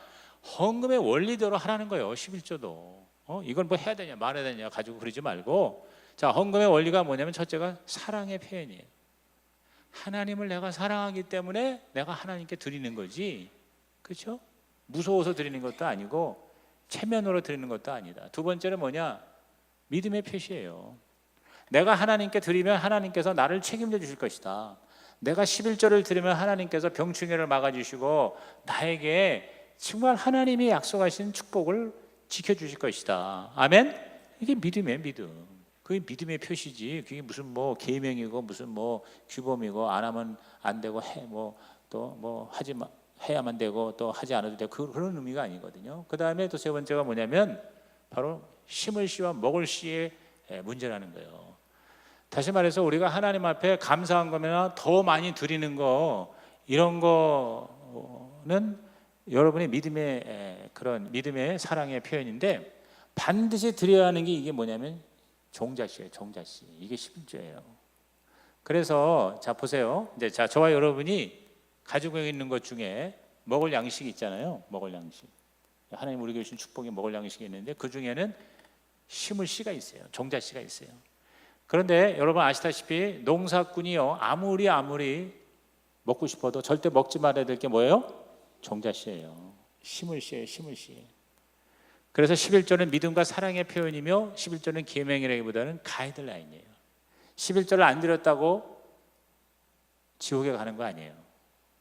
헌금의 원리대로 하라는 거예요. 11조도 이걸 뭐 해야 되냐 말해야 되냐 가지고 그러지 말고, 자, 헌금의 원리가 뭐냐면 첫째가 사랑의 표현이에요. 하나님을 내가 사랑하기 때문에 내가 하나님께 드리는 거지, 그렇죠? 무서워서 드리는 것도 아니고 체면으로 드리는 것도 아니다. 두 번째는 뭐냐? 믿음의 표시예요. 내가 하나님께 드리면 하나님께서 나를 책임져 주실 것이다. 내가 11조를 드리면 하나님께서 병충해를 막아주시고 나에게 정말 하나님이 약속하신 축복을 지켜주실 것이다. 아멘? 이게 믿음이에요, 믿음. 그게 믿음의 표시지. 그게 무슨 뭐 계명이고 무슨 뭐 규범이고 안 하면 안 되고 또 뭐 하지 마 해야만 되고 또 하지 않아도 되고 그런 의미가 아니거든요. 그 다음에 또 세 번째가 뭐냐면 바로 심을 씨와 먹을 씨의 문제라는 거예요. 다시 말해서 우리가 하나님 앞에 감사한 거면 더 많이 드리는 거, 이런 거는 여러분의 믿음의 그런 믿음의 사랑의 표현인데 반드시 드려야 하는 게 이게 뭐냐면 종자씨예요. 종자씨. 이게 11조예요. 그래서 자 보세요. 이제 자 저와 여러분이 가지고 있는 것 중에 먹을 양식이 있잖아요. 먹을 양식. 하나님 우리에게 주신 축복이 먹을 양식이 있는데 그 중에는 심을 씨가 있어요. 종자씨가 있어요. 그런데 여러분 아시다시피 농사꾼이요 아무리 먹고 싶어도 절대 먹지 말아야 될 게 뭐예요? 종자씨예요. 심을 씨예요. 심을 씨. 그래서 11조는 믿음과 사랑의 표현이며 11조는 계명이라기보다는 가이드라인이에요. 11조를 안 드렸다고 지옥에 가는 거 아니에요.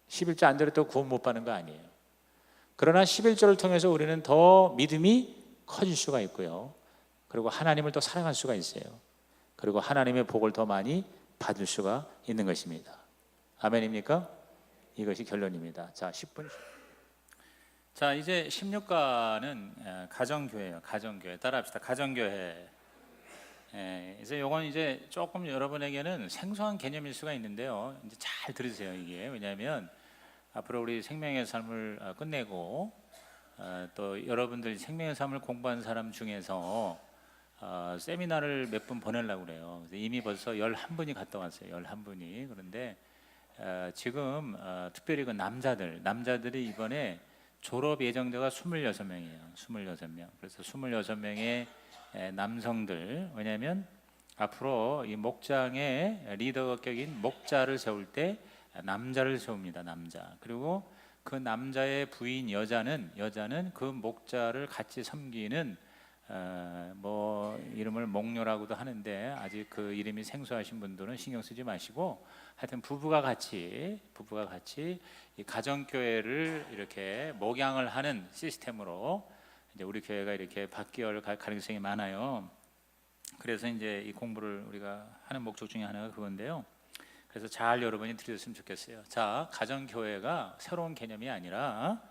11조 안 드렸다고 구원 못 받는 거 아니에요. 그러나 11조를 통해서 우리는 더 믿음이 커질 수가 있고요. 그리고 하나님을 더 사랑할 수가 있어요. 그리고 하나님의 복을 더 많이 받을 수가 있는 것입니다. 아멘입니까? 이것이 결론입니다. 자, 10분. 자, 이제 16가는 가정교회예요. 가정교회. 따라합시다. 가정교회. 그래서 이건 이제 조금 여러분에게는 생소한 개념일 수가 있는데요. 이제 잘 들으세요. 이게 왜냐하면 앞으로 우리 생명의 삶을 끝내고 또 여러분들 생명의 삶을 공부한 사람 중에서 세미나를 몇 분 보내려고 그래요. 이미 벌써 11분이 갔다 왔어요. 11분이. 그런데 지금 특별히 그 남자들이 이번에 졸업 예정자가 26명이에요. 26명. 그래서 26명의 남성들, 왜냐하면 앞으로 이 목장의 리더격인 목자를 세울 때 남자를 세웁니다. 남자. 그리고 그 남자의 부인 여자는 그 목자를 같이 섬기는 뭐 이름을 목녀라고도 하는데 아직 그 이름이 생소하신 분들은 신경 쓰지 마시고 하여튼 부부가 같이 이 가정교회를 이렇게 목양을 하는 시스템으로 이제 우리 교회가 이렇게 바뀌어갈 가능성이 많아요. 그래서 이제 이 공부를 우리가 하는 목적 중에 하나가 그건데요. 그래서 잘 여러분이 들으셨으면 좋겠어요. 자, 가정교회가 새로운 개념이 아니라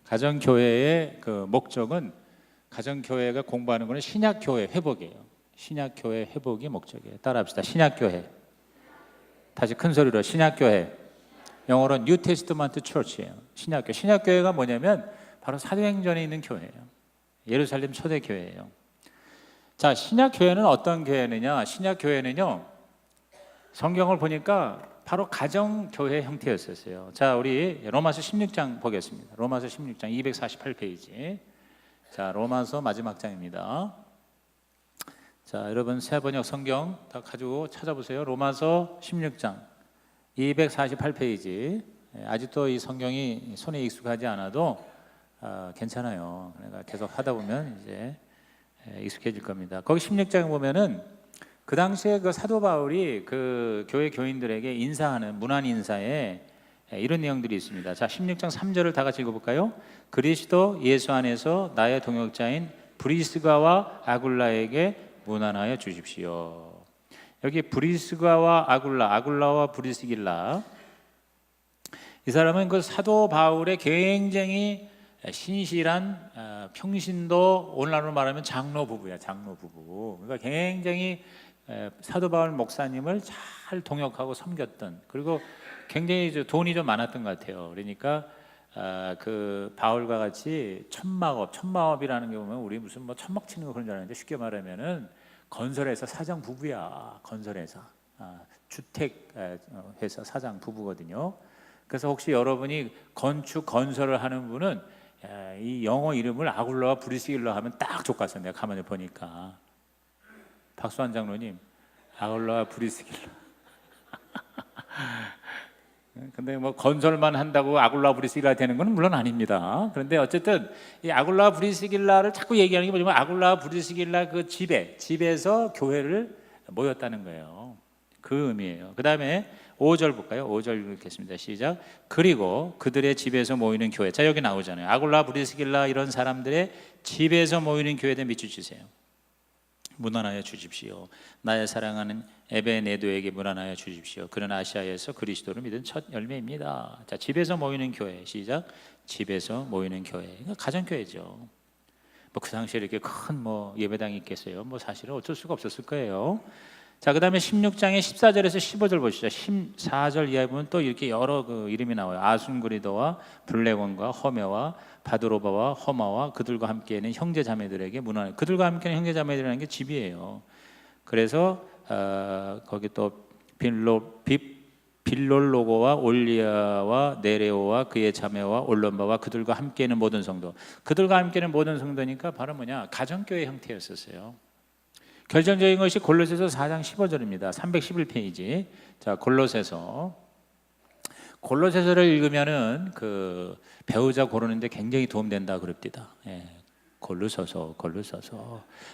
가정교회의 그 목적은 가정교회가 공부하는 것은 신약교회 회복이에요. 신약교회 회복이 목적이에요. 따라합시다. 신약교회. 다시 큰 소리로 신약교회. 영어로 New Testament Church예요. 신약교회가 뭐냐면 바로 사도행전에 있는 교회예요. 예루살렘 초대교회예요. 자, 신약교회는 어떤 교회느냐? 신약교회는요, 성경을 보니까 바로 가정교회 형태였었어요. 자, 우리 로마서 16장 보겠습니다. 로마서 16장 248페이지. 자, 로마서 마지막 장입니다. 자, 여러분 새번역 성경 다 가지고 찾아보세요. 로마서 16장 248페이지. 아직도 이 성경이 손에 익숙하지 않아도 괜찮아요. 그러니까 계속 하다 보면 이제 익숙해질 겁니다. 거기 16장에 보면은 그 당시에 그 사도 바울이 그 교회 교인들에게 인사하는 문안 인사에 이런 내용들이 있습니다. 자, 16장 3절을 다 같이 읽어볼까요? 그리스도 예수 안에서 나의 동역자인 브리스가와 아굴라에게 문안하여 주십시오. 여기 브리스가와 아굴라와 브리스길라, 이 사람은 그 사도 바울의 굉장히 신실한 평신도, 오늘날로 말하면 장로 부부야. 장로 부부. 그러니까 굉장히 사도 바울 목사님을 잘 동역하고 섬겼던, 그리고 굉장히 돈이 좀 많았던 것 같아요. 그러니까 그 바울과 같이 천마업이라는 게 보면 우리 무슨 뭐 천막 치는 거 그런 줄 알았는데, 쉽게 말하면은 건설회사 사장 부부야. 건설회사 주택 회사 사장 부부거든요. 그래서 혹시 여러분이 건설을 하는 분은 이 영어 이름을 아굴라와 브리스길라 하면 딱 좋겠어요. 내가 가만히 보니까. 박수환 장로님, 아굴라와 브리스길라. 근데 뭐 건설만 한다고 아굴라 브리스길라 되는 건 물론 아닙니다. 그런데 어쨌든 이 아굴라 브리스길라를 자꾸 얘기하는 게 뭐냐면 아굴라 브리스길라 그 집에서 교회를 모였다는 거예요. 그 의미예요. 그 다음에 5절 볼까요? 5절 읽겠습니다. 시작. 그리고 그들의 집에서 모이는 교회. 자, 여기 나오잖아요. 아굴라 브리스길라 이런 사람들의 집에서 모이는 교회에 밑줄 치세요. 문안하여 주십시오. 나의 사랑하는 에베네도에게 문안하여 주십시오. 그는 아시아에서 그리스도를 믿은 첫 열매입니다. 자, 집에서 모이는 교회. 시작. 집에서 모이는 교회. 그러니까 가정교회죠. 뭐 그 당시에 이렇게 큰 뭐 예배당이 있겠어요? 뭐 사실은 어쩔 수가 없었을 거예요. 자, 그 다음에 16장의 14절에서 15절 보시죠. 14절 이하에 보면 또 이렇게 여러 그 이름이 나와요. 아순그리도와 블레곤과 허메와 바드로바와 허마와 그들과 함께는 형제 자매들에게 문안. 그들과 함께는 형제 자매들이라는 게 집이에요. 그래서 거기 또 빌롤로고와 올리아와 네레오와 그의 자매와 올론바와 그들과 함께는 모든 성도. 그들과 함께는 모든 성도니까 바로 뭐냐? 가정교회 형태였었어요. 결정적인 것이 골로새서 4장 15절입니다. 311페이지. 자, 골로새서를 읽으면은 그 배우자 고르는데 굉장히 도움된다 그럽니다. 골로새서.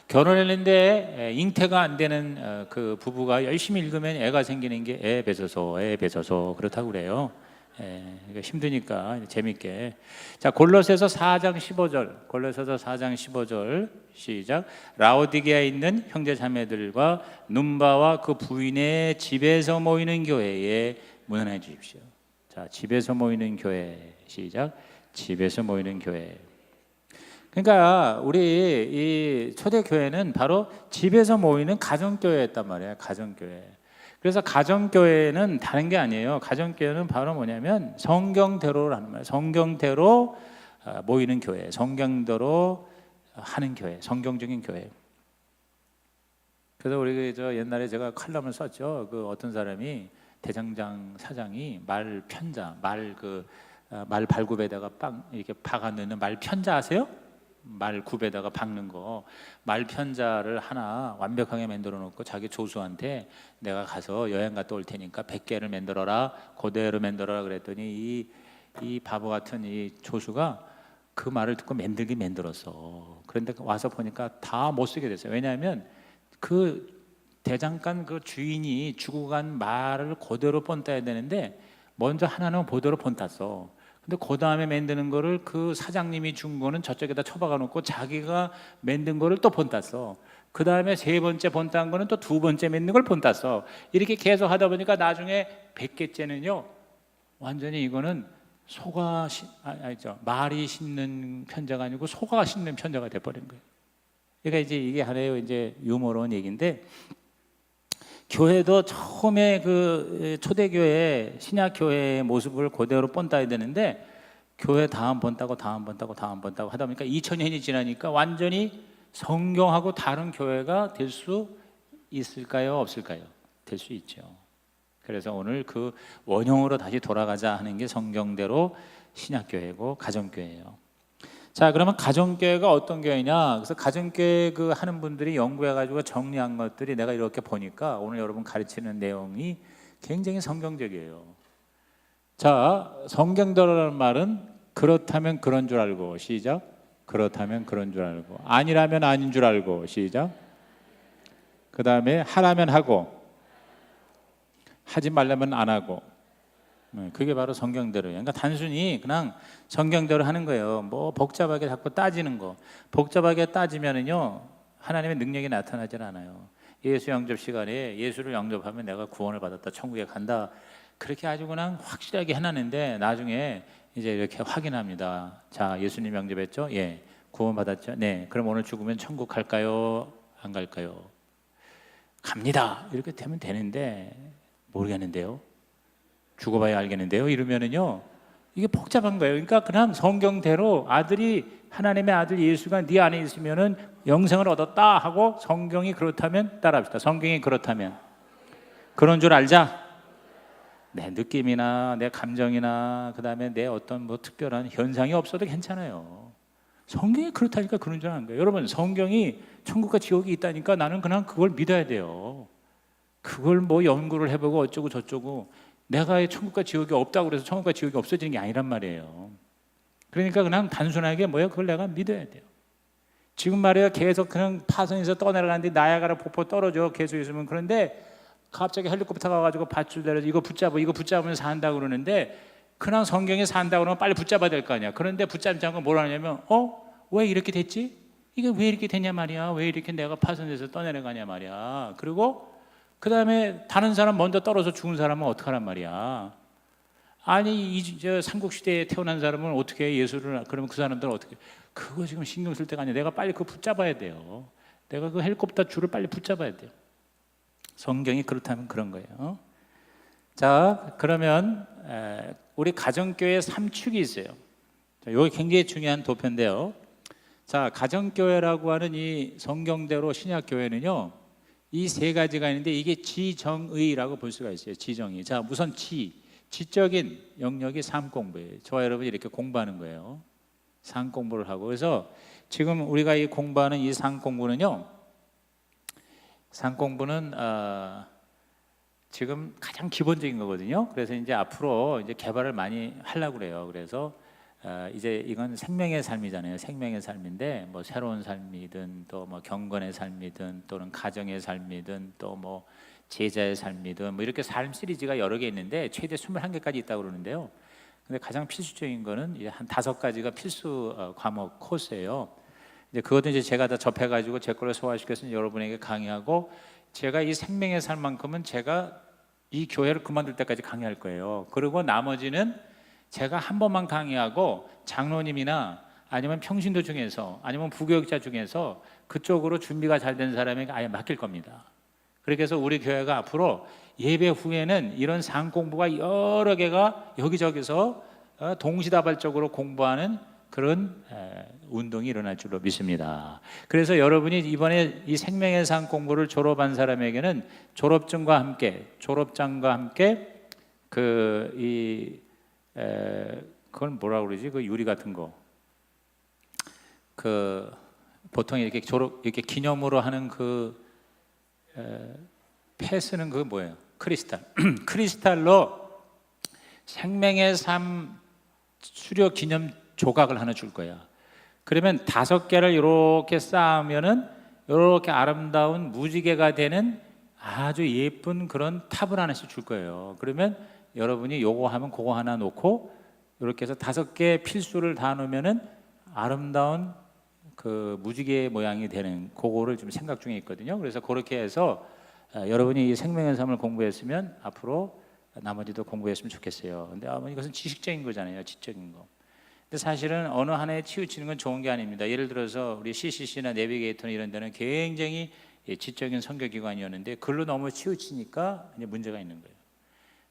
결혼했는데 잉태가 안 되는 그 부부가 열심히 읽으면 애가 생기는 게 에베소서 그렇다고 그래요. 그러니까 힘드니까 재밌게. 자, 골로새서 4장 15절 시작. 라오디게아에 있는 형제 자매들과 num바와 그 부인의 집에서 모이는 교회에 문안해 주십시오. 자, 집에서 모이는 교회. 시작. 집에서 모이는 교회. 그러니까 우리 이 초대교회는 바로 집에서 모이는 가정교회였단 말이에요. 가정교회. 그래서 가정교회는 다른 게 아니에요. 가정교회는 바로 뭐냐면 성경대로라는 말이에요. 성경대로 모이는 교회, 성경대로 하는 교회, 성경적인 교회. 그래서 우리 저 옛날에 제가 칼럼을 썼죠. 그 어떤 사람이 대장장 사장이 말 편자, 말 발굽에다가 빵 이렇게 박아 넣는 말 편자 아세요? 말 굽에다가 박는 거, 말 편자를 하나 완벽하게 만들어 놓고 자기 조수한테 내가 가서 여행 갔다 올 테니까 100개를 만들어라, 그대로 만들어라 그랬더니 이 바보 같은 이 조수가 그 말을 듣고 만들었어. 그런데 와서 보니까 다 못 쓰게 됐어요. 왜냐하면 그 대장간 그 주인이 주고 간 말을 그대로 본따야 되는데 먼저 하나는 그대로 본땄어. 근데 그 다음에 만드는 거를 그 사장님이 준 거는 저쪽에다 처박아 놓고 자기가 만든 거를 또 본땄어. 그 다음에 세 번째 본딴 거는 또 두 번째 만든 걸 본땄어. 이렇게 계속 하다 보니까 나중에 100개째는요 완전히 이거는 말이 씹는 편자가 아니고 소가 씹는 편자가 돼버린 거예요. 그러니까 이제 이게 하나의 이제 유머로운 얘기인데, 교회도 처음에 그 초대교회 신약교회의 모습을 그대로 본따야 되는데 교회 다음 본따고 하다 보니까 2000년이 지나니까 완전히 성경하고 다른 교회가 될 수 있을까요? 없을까요? 될 수 있죠. 그래서 오늘 그 원형으로 다시 돌아가자 하는 게 성경대로 신약교회고 가정교회예요. 자, 그러면 가정교회가 어떤 교회냐? 그래서 가정교회 그 하는 분들이 연구해가지고 정리한 것들이 내가 이렇게 보니까 오늘 여러분 가르치는 내용이 굉장히 성경적이에요. 자, 성경대로라는 말은 그렇다면 그런 줄 알고, 시작. 그렇다면 그런 줄 알고, 아니라면 아닌 줄 알고, 시작. 그 다음에 하라면 하고, 하지 말라면 안 하고. 그게 바로 성경대로예요. 그러니까 단순히 그냥 성경대로 하는 거예요. 뭐 복잡하게 자꾸 따지는 거. 복잡하게 따지면은요 하나님의 능력이 나타나질 않아요. 예수 영접 시간에 예수를 영접하면 내가 구원을 받았다, 천국에 간다, 그렇게 아주 그냥 확실하게 해놨는데 나중에 이제 이렇게 확인합니다. 자, 예수님 영접했죠? 예. 구원 받았죠? 네. 그럼 오늘 죽으면 천국 갈까요? 안 갈까요? 갑니다. 이렇게 되면 되는데 모르겠는데요. 죽어봐야 알겠는데요. 이러면은요 이게 복잡한 거예요. 그러니까 그냥 성경대로 하나님의 아들 예수가 네 안에 있으면은 영생을 얻었다 하고, 성경이 그렇다면 따라합시다. 성경이 그렇다면 그런 줄 알자. 내 느낌이나 내 감정이나 그 다음에 내 어떤 뭐 특별한 현상이 없어도 괜찮아요. 성경이 그렇다니까 그런 줄 아는 거예요. 여러분, 성경이 천국과 지옥이 있다니까 나는 그냥 그걸 믿어야 돼요. 그걸 뭐 연구를 해보고 어쩌고 저쩌고, 내가 천국과 지옥이 없다고 그래서 천국과 지옥이 없어지는 게 아니란 말이에요. 그러니까 그냥 단순하게 그걸 내가 믿어야 돼요. 지금 말이야 계속 그냥 파선에서 떠내려가는데 나야가라 폭포 떨어져 계속 있으면, 그런데 갑자기 헬리콥터가 가가지고 밧줄 내려서 이거 붙잡으면 산다고 그러는데, 그냥 성경에 산다고 그러면 빨리 붙잡아야 될 거 아니야. 그런데 붙잡지 않고 뭐라 하냐면 왜 이렇게 됐지? 이게 왜 이렇게 됐냐 말이야. 왜 이렇게 내가 파선에서 떠내려가냐 말이야. 그리고 그 다음에 다른 사람 먼저 떨어져 죽은 사람은 어떡하란 말이야. 아니 저 삼국시대에 태어난 사람은 어떻게 해? 예수를, 그러면 그 사람들은 어떻게 해? 그거 지금 신경 쓸 때가 아니야. 내가 빨리 그거 붙잡아야 돼요. 내가 그 헬리콥터 줄을 빨리 붙잡아야 돼요. 성경이 그렇다면 그런 거예요. 자, 그러면 우리 가정교회 3축이 있어요. 이게 굉장히 중요한 도표인데요. 자, 가정교회라고 하는 이 성경대로 신약교회는요 이 세 가지가 있는데 이게 지정의라고 볼 수가 있어요. 지정의. 자, 우선 지적인 영역이 삶 공부예요. 저와 여러분이 이렇게 공부하는 거예요. 삶 공부를 하고, 그래서 지금 우리가 이 공부하는 이 삶 공부는요, 삶 공부는 지금 가장 기본적인 거거든요. 그래서 이제 앞으로 이제 개발을 많이 하려고 그래요. 그래서 이제 이건 생명의 삶이잖아요. 생명의 삶인데 뭐 새로운 삶이든 또 뭐 경건의 삶이든 또는 가정의 삶이든 또 뭐 제자의 삶이든 뭐 이렇게 삶 시리즈가 여러 개 있는데 최대 21개까지 있다고 그러는데요. 근데 가장 필수적인 거는 이제 한 5가지가 필수 과목 코스예요. 이제 그것도 이제 제가 다 접해가지고 제 거를 소화시켜서 여러분에게 강의하고, 제가 이 생명의 삶만큼은 제가 이 교회를 그만둘 때까지 강의할 거예요. 그리고 나머지는 제가 한 번만 강의하고 장로님이나 아니면 평신도 중에서 아니면 부교육자 중에서 그쪽으로 준비가 잘 된 사람에게 아예 맡길 겁니다. 그렇게 해서 우리 교회가 앞으로 예배 후에는 이런 상 공부가 여러 개가 여기저기서 동시다발적으로 공부하는 그런 운동이 일어날 줄로 믿습니다. 그래서 여러분이 이번에 이 생명의 상 공부를 졸업한 사람에게는 졸업장과 함께 그걸 뭐라 그러지? 그 유리 같은 거, 그 보통 이렇게 이렇게 기념으로 하는 그 패스는 그거 뭐예요? 크리스탈. 크리스탈로 생명의 삶 수료 기념 조각을 하나 줄 거야. 그러면 5개를 이렇게 쌓으면은 이렇게 아름다운 무지개가 되는 아주 예쁜 그런 탑을 하나씩 줄 거예요. 그러면 여러분이 요거 하면 그거 하나 놓고 이렇게 해서 5개 필수를 다 놓으면은 아름다운 그 무지개 모양이 되는 그거를 좀 생각 중에 있거든요. 그래서 그렇게 해서 여러분이 이 생명의 삶을 공부했으면 앞으로 나머지도 공부했으면 좋겠어요. 근데 이것은 지식적인 거잖아요. 지적인 거. 근데 사실은 어느 하나에 치우치는 건 좋은 게 아닙니다. 예를 들어서 우리 CCC나 내비게이터나 이런 데는 굉장히 지적인 선교기관이었는데 글로 너무 치우치니까 이제 문제가 있는 거예요.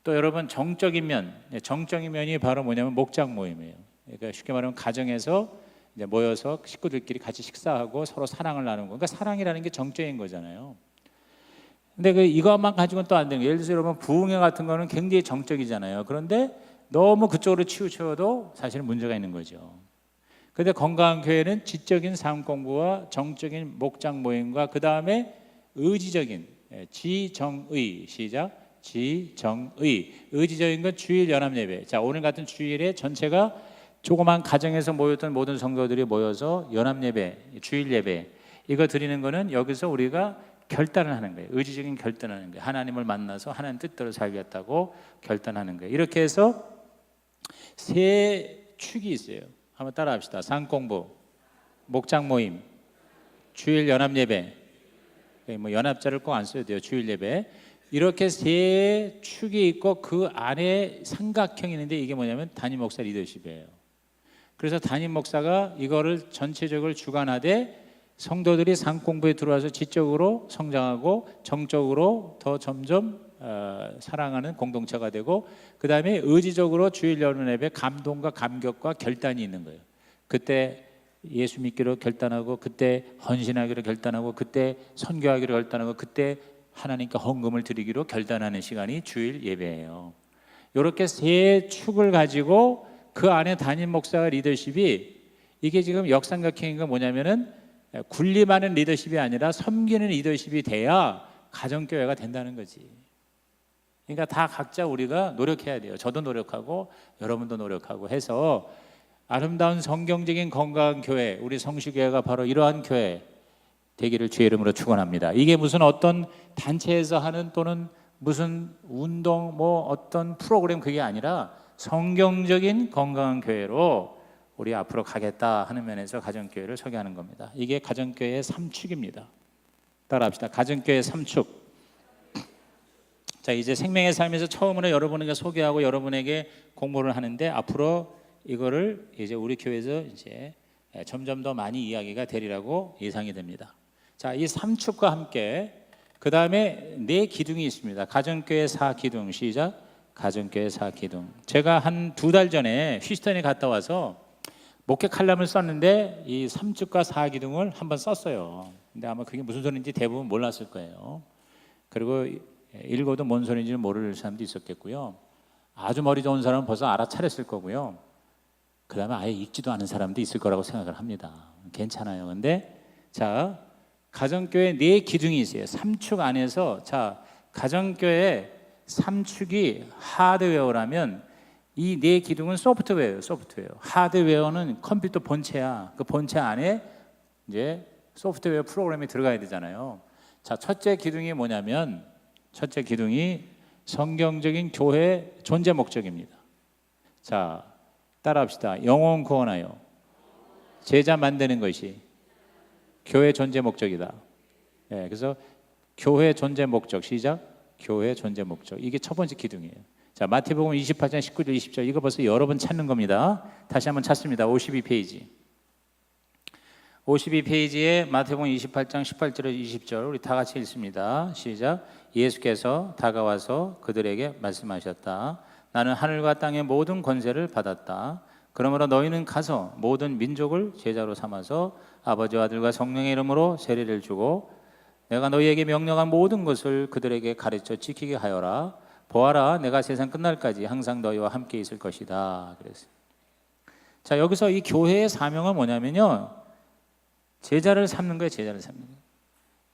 또 여러분 정적인 면이 바로 뭐냐면 목장 모임이에요. 그러니까 쉽게 말하면 가정에서 이제 모여서 식구들끼리 같이 식사하고 서로 사랑을 나누는 거. 그러니까 사랑이라는 게 정적인 거잖아요. 근데 이것만 가지고는 또 안 되는 거예요. 예를 들어서 여러분 부흥회 같은 거는 굉장히 정적이잖아요. 그런데 너무 그쪽으로 치우쳐도 사실은 문제가 있는 거죠. 그런데 건강한 교회는 지적인 삶 공부와 정적인 목장 모임과 그 다음에 의지적인 지정의 시작 지정의 의지적인 건 주일 연합 예배. 자 오늘 같은 주일에 전체가 조그만 가정에서 모였던 모든 성도들이 모여서 연합 예배, 주일 예배 이거 드리는 거는 여기서 우리가 결단을 하는 거예요. 의지적인 결단을 하는 거예요. 하나님을 만나서 하나님 뜻대로 살겠다고 결단하는 거예요. 이렇게 해서 3축이 있어요. 한번 따라합시다. 상공부, 목장 모임, 주일 연합 예배. 뭐 연합자를 꼭 안 써도 돼요. 주일 예배. 이렇게 3축이 있고 그 안에 삼각형이 있는데 이게 뭐냐면 담임 목사 리더십이에요. 그래서 담임 목사가 이거를 전체적으로 주관하되 성도들이 상공부에 들어와서 지적으로 성장하고 정적으로 더 점점 사랑하는 공동체가 되고 그 다음에 의지적으로 주일 연합 예배 감동과 감격과 결단이 있는 거예요. 그때 예수 믿기로 결단하고 그때 헌신하기로 결단하고 그때 선교하기로 결단하고 그때 하나님께 헌금을 드리기로 결단하는 시간이 주일 예배예요. 이렇게 3축을 가지고 그 안에 담임 목사가 리더십이 이게 지금 역삼각형인 건 뭐냐면은 군림하는 리더십이 아니라 섬기는 리더십이 돼야 가정교회가 된다는 거지. 그러니까 다 각자 우리가 노력해야 돼요. 저도 노력하고 여러분도 노력하고 해서 아름다운 성경적인 건강한 교회, 우리 성시교회가 바로 이러한 교회 되기를 주의 이름으로 축원합니다. 이게 무슨 어떤 단체에서 하는 또는 무슨 운동 뭐 어떤 프로그램 그게 아니라 성경적인 건강한 교회로 우리 앞으로 가겠다 하는 면에서 가정교회를 소개하는 겁니다. 이게 가정교회의 3축입니다. 따라합시다. 가정교회 3축. 자, 이제 생명의 삶에서 처음으로 여러분에게 소개하고 여러분에게 공부를 하는데 앞으로 이거를 이제 우리 교회에서 이제 점점 더 많이 이야기가 되리라고 예상이 됩니다. 자, 이 3축과 함께 그 다음에 4기둥이 있습니다. 가정교회 4기둥 시작. 가정교회 4기둥. 제가 한 2달 전에 휴스턴에 갔다 와서 목회 칼럼을 썼는데 이 3축과 4기둥을 한번 썼어요. 근데 아마 그게 무슨 소리인지 대부분 몰랐을 거예요. 그리고 읽어도 뭔 소리인지는 모를 사람도 있었겠고요. 아주 머리 좋은 사람은 벌써 알아차렸을 거고요. 그 다음에 아예 읽지도 않은 사람도 있을 거라고 생각을 합니다. 괜찮아요. 근데 자, 가정교회 4기둥이 있어요. 3축 안에서 자, 가정교회 3축이 하드웨어라면 이 4기둥은 소프트웨어예요. 소프트웨어. 하드웨어는 컴퓨터 본체야. 그 본체 안에 이제 소프트웨어 프로그램이 들어가야 되잖아요. 자, 첫째 기둥이 뭐냐면 첫째 기둥이 성경적인 교회 존재 목적입니다. 자, 따라합시다. 영혼 구원하여 제자 만드는 것이 교회 존재 목적이다. 네, 그래서 교회 존재 목적 시작. 교회 존재 목적. 이게 첫 번째 기둥이에요. 자, 마태복음 28장 19절 20절 이거 벌써 여러 번 찾는 겁니다. 다시 한번 찾습니다. 52페이지. 52페이지에 마태복음 28장 18절에서 20절 우리 다 같이 읽습니다. 시작. 예수께서 다가와서 그들에게 말씀하셨다. 나는 하늘과 땅의 모든 권세를 받았다. 그러므로 너희는 가서 모든 민족을 제자로 삼아서 아버지와 아들과 성령의 이름으로 세례를 주고 내가 너희에게 명령한 모든 것을 그들에게 가르쳐 지키게 하여라. 보아라, 내가 세상 끝날까지 항상 너희와 함께 있을 것이다. 그랬어요. 자, 여기서 이 교회의 사명은 뭐냐면요, 제자를 삼는 거예요. 제자를 삼는 거예요.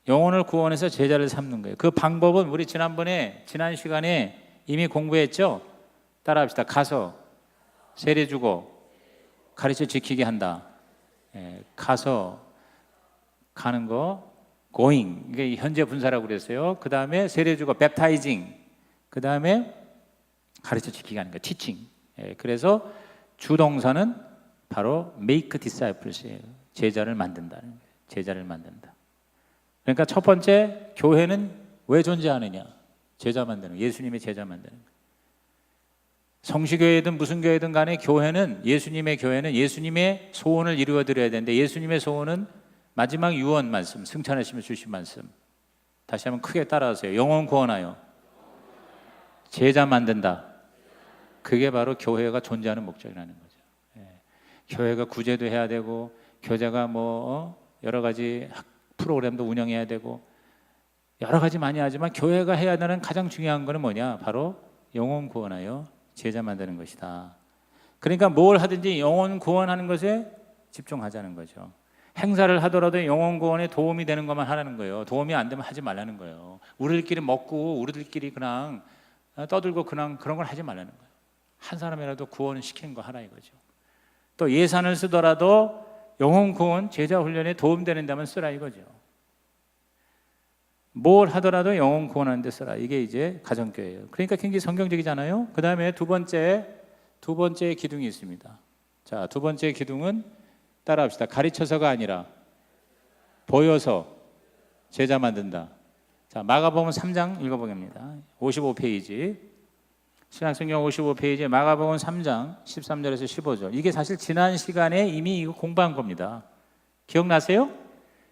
영혼을 구원해서 제자를 삼는 거예요. 그 방법은 우리 지난 시간에 이미 공부했죠. 따라합시다. 가서 세례 주고 가르쳐 지키게 한다. 가서 가는 거 going, 이게 현재 분사라고 그랬어요. 그 다음에 세례 주고 baptizing, 그 다음에 가르쳐 지키게 하는 거 teaching. 그래서 주동사는 바로 make disciples예요. 제자를 만든다는 거예요. 제자를 만든다. 그러니까 첫 번째, 교회는 왜 존재하느냐? 제자 만드는, 예수님의 제자 만드는 거예요. 성시교회든 무슨 교회든 간에 교회는, 예수님의 교회는 예수님의 소원을 이루어 드려야 되는데, 예수님의 소원은 마지막 유언 말씀, 승천하시며 주신 말씀. 다시 한번 크게 따라하세요. 영혼 구원하여 제자 만든다. 그게 바로 교회가 존재하는 목적이라는 거죠. 교회가 구제도 해야 되고, 교제가 여러 가지 프로그램도 운영해야 되고, 여러 가지 많이 하지만 교회가 해야 되는 가장 중요한 거는 뭐냐? 바로 영혼 구원하여 제자 만드는 것이다. 그러니까 뭘 하든지 영혼 구원하는 것에 집중하자는 거죠. 행사를 하더라도 영혼 구원에 도움이 되는 것만 하라는 거예요. 도움이 안 되면 하지 말라는 거예요. 우리들끼리 먹고 우리들끼리 그냥 떠들고 그냥 그런 걸 하지 말라는 거예요. 한 사람이라도 구원시키는 거 하라 이거죠. 또 예산을 쓰더라도 영혼 구원, 제자 훈련에 도움되는 데만 쓰라 이거죠. 뭘 하더라도 영혼 구원하는 데 쓰라. 이게 이제 가정교회예요. 그러니까 굉장히 성경적이잖아요. 그 다음에 두 번째 기둥이 있습니다. 자, 두 번째 기둥은 따라합시다. 가르쳐서가 아니라 보여서 제자 만든다. 자, 마가복음 3장 읽어보겠습니다. 55페이지. 신약성경 55페이지 마가복음 3장 13절에서 15절. 이게 사실 지난 시간에 이미 이거 공부한 겁니다. 기억나세요?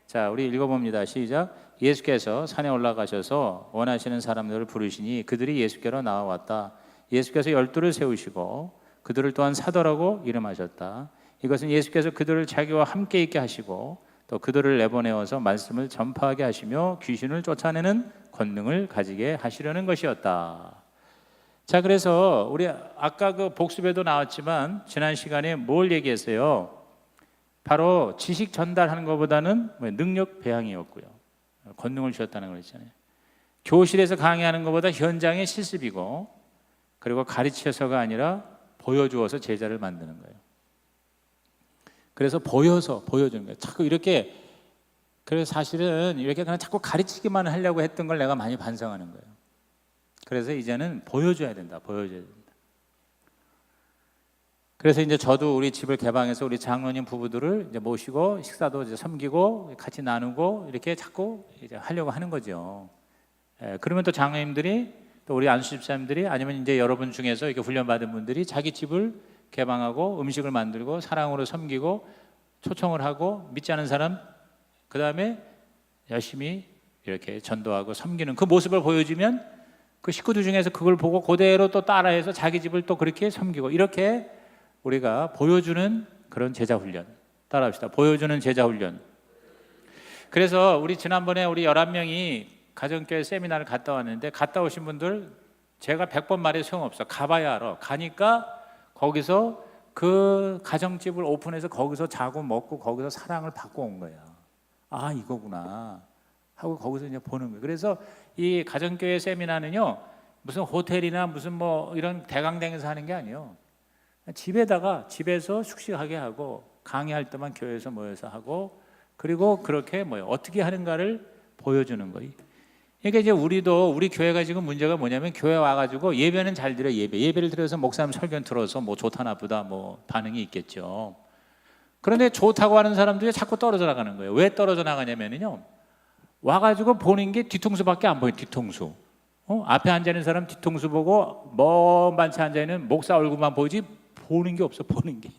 자, 우리 읽어봅니다. 시작. 예수께서 산에 올라가셔서 원하시는 사람들을 부르시니 그들이 예수께로 나와왔다. 예수께서 12를 세우시고 그들을 또한 사도라고 이름하셨다. 이것은 예수께서 그들을 자기와 함께 있게 하시고 또 그들을 내보내어서 말씀을 전파하게 하시며 귀신을 쫓아내는 권능을 가지게 하시려는 것이었다. 자, 그래서 우리 아까 그 복습에도 나왔지만 지난 시간에 뭘 얘기했어요? 바로 지식 전달하는 것보다는 능력 배양이었고요. 권능을 주셨다는 걸 했잖아요. 교실에서 강의하는 것보다 현장의 실습이고, 그리고 가르쳐서가 아니라 보여주어서 제자를 만드는 거예요. 그래서 보여주는 거예요. 자꾸 이렇게, 그래서 사실은 이렇게 그냥 자꾸 가르치기만 하려고 했던 걸 내가 많이 반성하는 거예요. 그래서 이제는 보여줘야 된다. 그래서 이제 저도 우리 집을 개방해서 우리 장로님 부부들을 이제 모시고 식사도 이제 섬기고 같이 나누고 이렇게 자꾸 이제 하려고 하는 거죠. 그러면 또 장로님들이 또 우리 안수 집사님들이 아니면 이제 여러분 중에서 이렇게 훈련받은 분들이 자기 집을 개방하고 음식을 만들고 사랑으로 섬기고 초청을 하고 믿지 않은 사람 그 다음에 열심히 이렇게 전도하고 섬기는 그 모습을 보여주면 그 식구들 중에서 그걸 보고 그대로 또 따라해서 자기 집을 또 그렇게 섬기고 이렇게 우리가 보여주는 그런 제자 훈련. 따라합시다. 보여주는 제자 훈련. 그래서 우리 지난번에 우리 11명이 가정교회 세미나를 갔다 왔는데 갔다 오신 분들 제가 100번 말해 소용없어. 가봐야 알아. 가니까 거기서 그 가정집을 오픈해서 거기서 자고 먹고 거기서 사랑을 받고 온 거야. 아, 이거구나 하고 거기서 이제 보는 거예요. 그래서 이 가정교회 세미나는요 무슨 호텔이나 무슨 뭐 이런 대강당에서 하는 게 아니에요. 집에서 숙식하게 하고 강의할 때만 교회에서 모여서 하고 그리고 그렇게 어떻게 하는가를 보여주는 거예요. 그러니까 이제 우리 교회가 지금 문제가 뭐냐면 교회 와가지고 예배는 잘 드려 예배를 드려서 목사님 설교 들어서 뭐 좋다 나쁘다 뭐 반응이 있겠죠. 그런데 좋다고 하는 사람들이 자꾸 떨어져 나가는 거예요. 왜 떨어져 나가냐면요 와가지고 보는 게 뒤통수밖에 안 보여요. 뒤통수. 앞에 앉아있는 사람 뒤통수 보고 먼 반차 앉아있는 목사 얼굴만 보지 보는 게 없어. 보는 게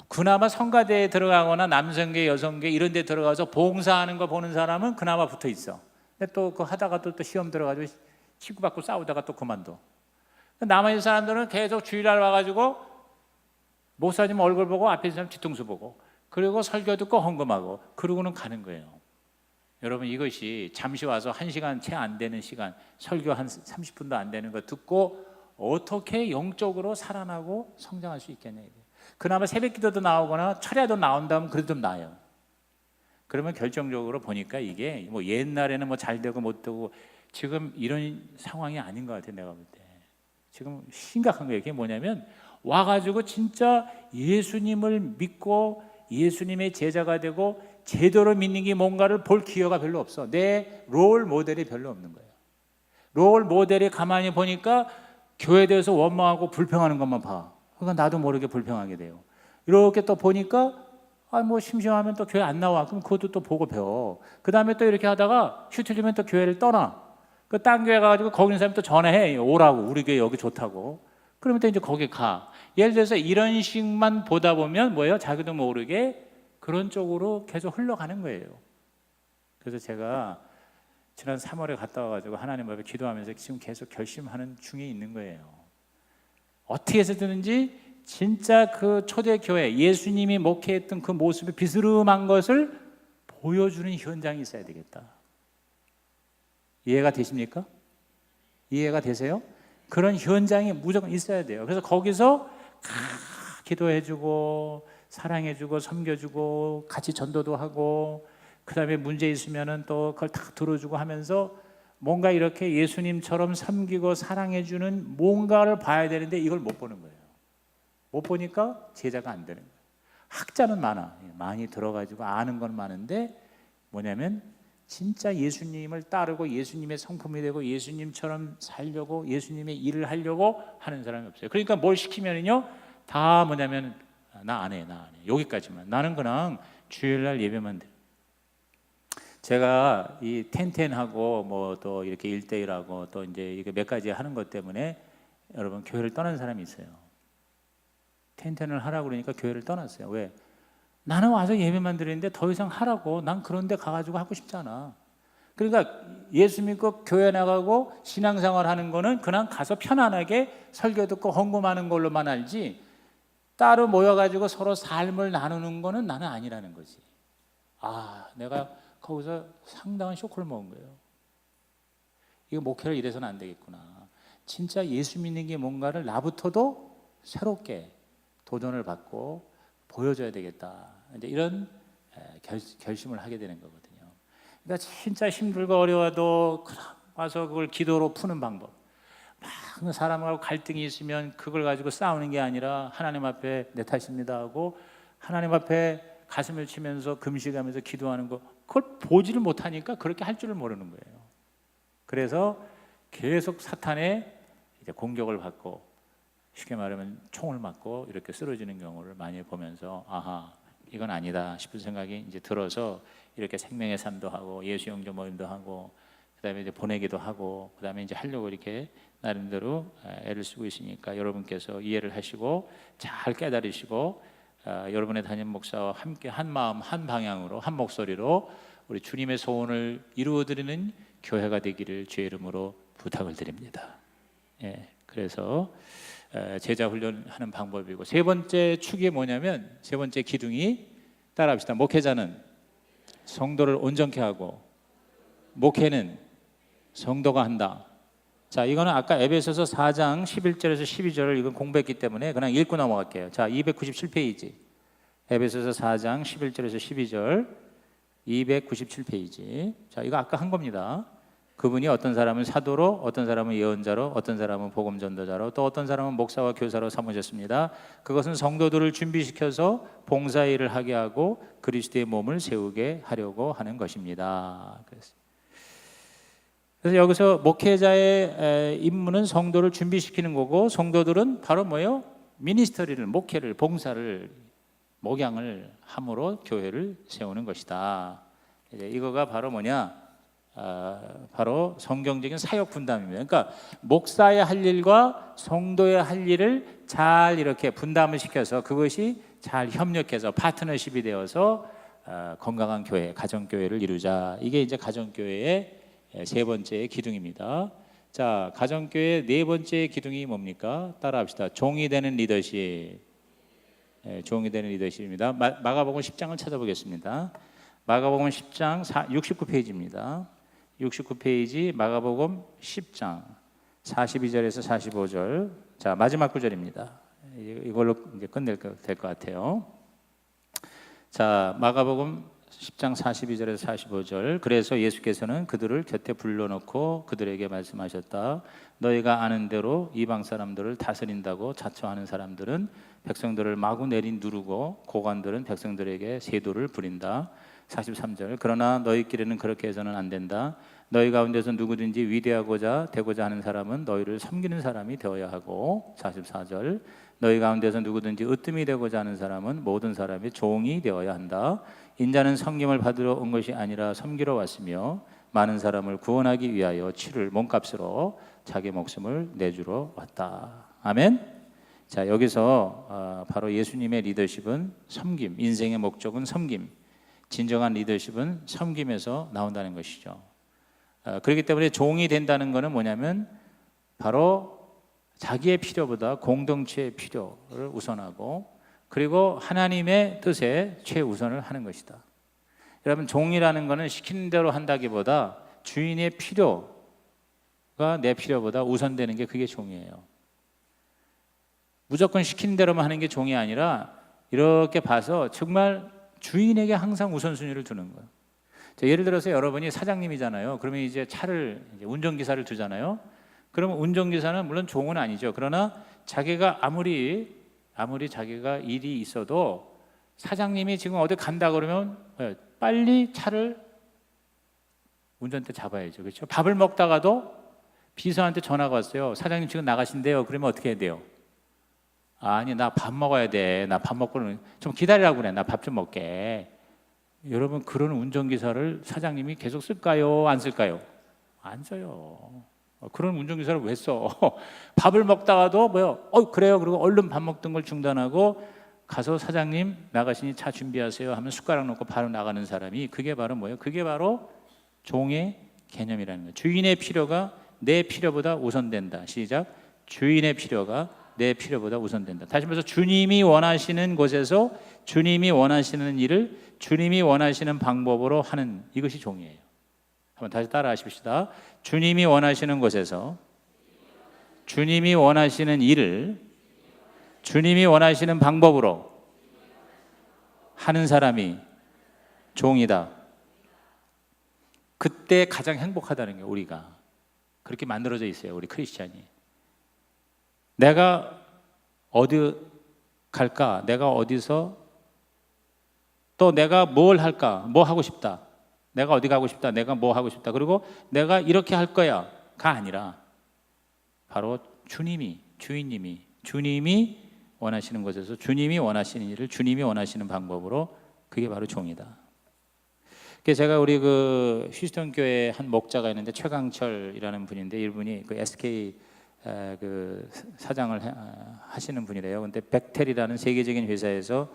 그나마 성가대에 들어가거나 남성계 여성계 이런 데 들어가서 봉사하는 거 보는 사람은 그나마 붙어 있어. 근데 또 그 하다가 또 시험 들어가지고 치고받고 싸우다가 또 그만둬. 남아있는 사람들은 계속 주일날 와가지고 목사님 얼굴 보고 앞에 있는 사람 뒤통수 보고 그리고 설교 듣고 헌금하고 그러고는 가는 거예요. 여러분 이것이 잠시 와서 1시간 채 안 되는 시간 설교 한 30분도 안 되는 거 듣고 어떻게 영적으로 살아나고 성장할 수 있겠냐. 그나마 새벽기도도 나오거나 철야도 나온다면 그래도 좀 나아요. 그러면 결정적으로 보니까 이게 뭐 옛날에는 뭐 잘 되고 못 되고 지금 이런 상황이 아닌 것 같아요. 내가 볼 때 지금 심각한 거예요. 이게 뭐냐면 와가지고 진짜 예수님을 믿고 예수님의 제자가 되고 제대로 믿는 게 뭔가를 볼 기회가 별로 없어. 내 롤 모델이 별로 없는 거예요. 롤 모델이 가만히 보니까 교회에 대해서 원망하고 불평하는 것만 봐. 그러니까 나도 모르게 불평하게 돼요. 이렇게 또 보니까 뭐 심심하면 또 교회 안 나와. 그럼 그것도 또 보고 배워. 그 다음에 또 이렇게 하다가 휴 틀리면 또 교회를 떠나. 그 딴 교회 가가지고 거기 있는 사람이 또 전화해. 오라고. 우리 교회 여기 좋다고. 그러면 또 이제 거기 가. 예를 들어서 이런 식만 보다 보면 뭐예요? 자기도 모르게 그런 쪽으로 계속 흘러가는 거예요. 그래서 제가 지난 3월에 갔다 와가지고 하나님 앞에 기도하면서 지금 계속 결심하는 중에 있는 거예요. 어떻게 해서든지 진짜 그 초대교회 예수님이 목회했던 그 모습이 비스름한 것을 보여주는 현장이 있어야 되겠다. 이해가 되십니까? 이해가 되세요? 그런 현장이 무조건 있어야 돼요. 그래서 거기서 기도해주고 사랑해주고 섬겨주고 같이 전도도 하고 그 다음에 문제 있으면은 또 그걸 다 들어주고 하면서 뭔가 이렇게 예수님처럼 섬기고 사랑해주는 뭔가를 봐야 되는데 이걸 못 보는 거예요. 못 보니까 제자가 안 되는 거예요. 학자는 많이 들어가지고 아는 건 많은데 뭐냐면 진짜 예수님을 따르고 예수님의 성품이 되고 예수님처럼 살려고 예수님의 일을 하려고 하는 사람이 없어요. 그러니까 뭘 시키면은요 다 뭐냐면 나 안 해. 여기까지만. 나는 그냥 주일날 예배만 돼. 제가 이 텐텐하고 뭐 또 이렇게 1대1하고 또 이제 이게 몇 가지 하는 것 때문에 여러분 교회를 떠난 사람이 있어요. 텐텐을 하라고 그러니까 교회를 떠났어요. 왜? 나는 와서 예배만 드리는데 더 이상 하라고. 난 그런 데 가가지고 하고 싶지 않아. 그러니까 예수 믿고 교회 나가고 신앙생활 하는 거는 그냥 가서 편안하게 설교 듣고 헌금하는 걸로만 알지 따로 모여가지고 서로 삶을 나누는 거는 나는 아니라는 거지. 내가 거기서 상당한 쇼크를 먹은 거예요. 이거 목회를 이래서는 안 되겠구나. 진짜 예수 믿는 게 뭔가를 나부터도 새롭게 도전을 받고 보여줘야 되겠다. 이제 이런 결심을 하게 되는 거거든요. 그러니까 진짜 힘들고 어려워도 와서 그걸 기도로 푸는 방법. 막 사람하고 갈등이 있으면 그걸 가지고 싸우는 게 아니라 하나님 앞에 내 탓입니다 하고 하나님 앞에 가슴을 치면서 금식하면서 기도하는 거 그걸 보지를 못하니까 그렇게 할 줄을 모르는 거예요. 그래서 계속 사탄의 이제 공격을 받고 쉽게 말하면 총을 맞고 이렇게 쓰러지는 경우를 많이 보면서 이건 아니다 싶은 생각이 이제 들어서 이렇게 생명의 삶도 하고 예수 영접 모임도 하고 그다음에 이제 보내기도 하고 그다음에 이제 하려고 이렇게 나름대로 애를 쓰고 있으니까 여러분께서 이해를 하시고 잘 깨달으시고 여러분의 담임 목사와 함께 한 마음 한 방향으로 한 목소리로 우리 주님의 소원을 이루어드리는 교회가 되기를 주의 이름으로 부탁을 드립니다. 그래서 제자 훈련하는 방법이고 세 번째 축이 뭐냐면 세 번째 기둥이 따라합시다. 목회자는 성도를 온전케 하고 목회는 성도가 한다. 자, 이거는 아까 에베소서 4장 11절에서 12절을 이건 공부했기 때문에 그냥 읽고 넘어갈게요. 자, 297페이지. 에베소서 4장 11절에서 12절 297페이지. 자, 이거 아까 한 겁니다. 그분이 어떤 사람은 사도로, 어떤 사람은 예언자로, 어떤 사람은 복음 전도자로, 또 어떤 사람은 목사와 교사로 삼으셨습니다. 그것은 성도들을 준비시켜서 봉사일을 하게 하고 그리스도의 몸을 세우게 하려고 하는 것입니다. 그래서 여기서 목회자의 임무는 성도를 준비시키는 거고 성도들은 바로 뭐예요? 미니스터리를, 목회를, 봉사를, 목양을 함으로 교회를 세우는 것이다. 이제 이거가 바로 뭐냐? 바로 성경적인 사역 분담입니다. 그러니까 목사의 할 일과 성도의 할 일을 잘 이렇게 분담을 시켜서 그것이 잘 협력해서 파트너십이 되어서 건강한 교회, 가정교회를 이루자. 이게 이제 가정교회의 세 번째 기둥입니다. 자, 가정교회 네 번째 기둥이 뭡니까? 따라합시다. 종이 되는 리더십. 종이 되는 리더십입니다. 마가복음 10장을 찾아보겠습니다. 마가복음 10장 69페이지입니다. 69페이지 마가복음 10장 42절에서 45절. 자, 마지막 구절입니다. 이걸로 이제 끝낼 될 것 같아요. 자, 마가복음 10장 42절에서 45절. 그래서 예수께서는 그들을 곁에 불러놓고 그들에게 말씀하셨다. 너희가 아는 대로 이방 사람들을 다스린다고 자처하는 사람들은 백성들을 마구 내리누르고 고관들은 백성들에게 세도를 부린다. 43절. 그러나 너희끼리는 그렇게 해서는 안 된다. 너희 가운데서 누구든지 위대하고자 되고자 하는 사람은 너희를 섬기는 사람이 되어야 하고. 44절. 너희 가운데서 누구든지 으뜸이 되고자 하는 사람은 모든 사람의 종이 되어야 한다. 인자는 섬김을 받으러 온 것이 아니라 섬기러 왔으며 많은 사람을 구원하기 위하여 치를 몸값으로 자기 목숨을 내주러 왔다. 아멘. 자, 여기서 바로 예수님의 리더십은 섬김, 인생의 목적은 섬김, 진정한 리더십은 섬김에서 나온다는 것이죠. 그렇기 때문에 종이 된다는 것은 뭐냐면 바로 자기의 필요보다 공동체의 필요를 우선하고 그리고 하나님의 뜻에 최우선을 하는 것이다. 여러분, 종이라는 것은 시키는 대로 한다기보다 주인의 필요가 내 필요보다 우선되는 게 그게 종이에요. 무조건 시키는 대로만 하는 게 종이 아니라 이렇게 봐서 정말 주인에게 항상 우선순위를 두는 거예요. 예를 들어서 여러분이 사장님이잖아요. 그러면 이제 차를 운전기사를 두잖아요. 그러면 운전기사는 물론 종은 아니죠. 그러나 자기가 아무리 자기가 일이 있어도 사장님이 지금 어디 간다 그러면 빨리 차를 운전대 잡아야죠. 그렇죠? 밥을 먹다가도 비서한테 전화가 왔어요. 사장님 지금 나가신대요. 그러면 어떻게 해야 돼요? 아니, 나 밥 먹어야 돼. 나 밥 먹고는 좀 기다리라고 그래. 나 밥 좀 먹게. 여러분, 그런 운전기사를 사장님이 계속 쓸까요? 안 쓸까요? 안 써요. 그런 운전기사를 왜 써? 밥을 먹다가도 그래요. 그리고 얼른 밥 먹던 걸 중단하고 가서 사장님 나가시니 차 준비하세요 하면 숟가락 놓고 바로 나가는 사람이, 그게 바로 뭐예요? 그게 바로 종의 개념이라는 거예요. 주인의 필요가 내 필요보다 우선된다. 시작. 주인의 필요가 내 필요보다 우선된다. 다시 말해서 주님이 원하시는 곳에서 주님이 원하시는 일을 주님이 원하시는 방법으로 하는, 이것이 종이에요. 한번 다시 따라 하십시다. 주님이 원하시는 곳에서 주님이 원하시는 일을 주님이 원하시는 방법으로 하는 사람이 종이다. 그때 가장 행복하다는 게, 우리가 그렇게 만들어져 있어요. 우리 크리스찬이. 내가 어디 갈까? 내가 어디서 또 내가 뭘 할까? 뭐 하고 싶다. 내가 어디 가고 싶다. 내가 뭐 하고 싶다. 그리고 내가 이렇게 할 거야가 아니라 바로 주님이 원하시는 곳에서 주님이 원하시는 일을 주님이 원하시는 방법으로, 그게 바로 종이다. 그래서 제가 우리 그 휴스턴 교회 한 목자가 있는데 최강철이라는 분인데, 이분이 그 SK 그 사장을 하시는 분이래요. 근데 벡텔이라는 세계적인 회사에서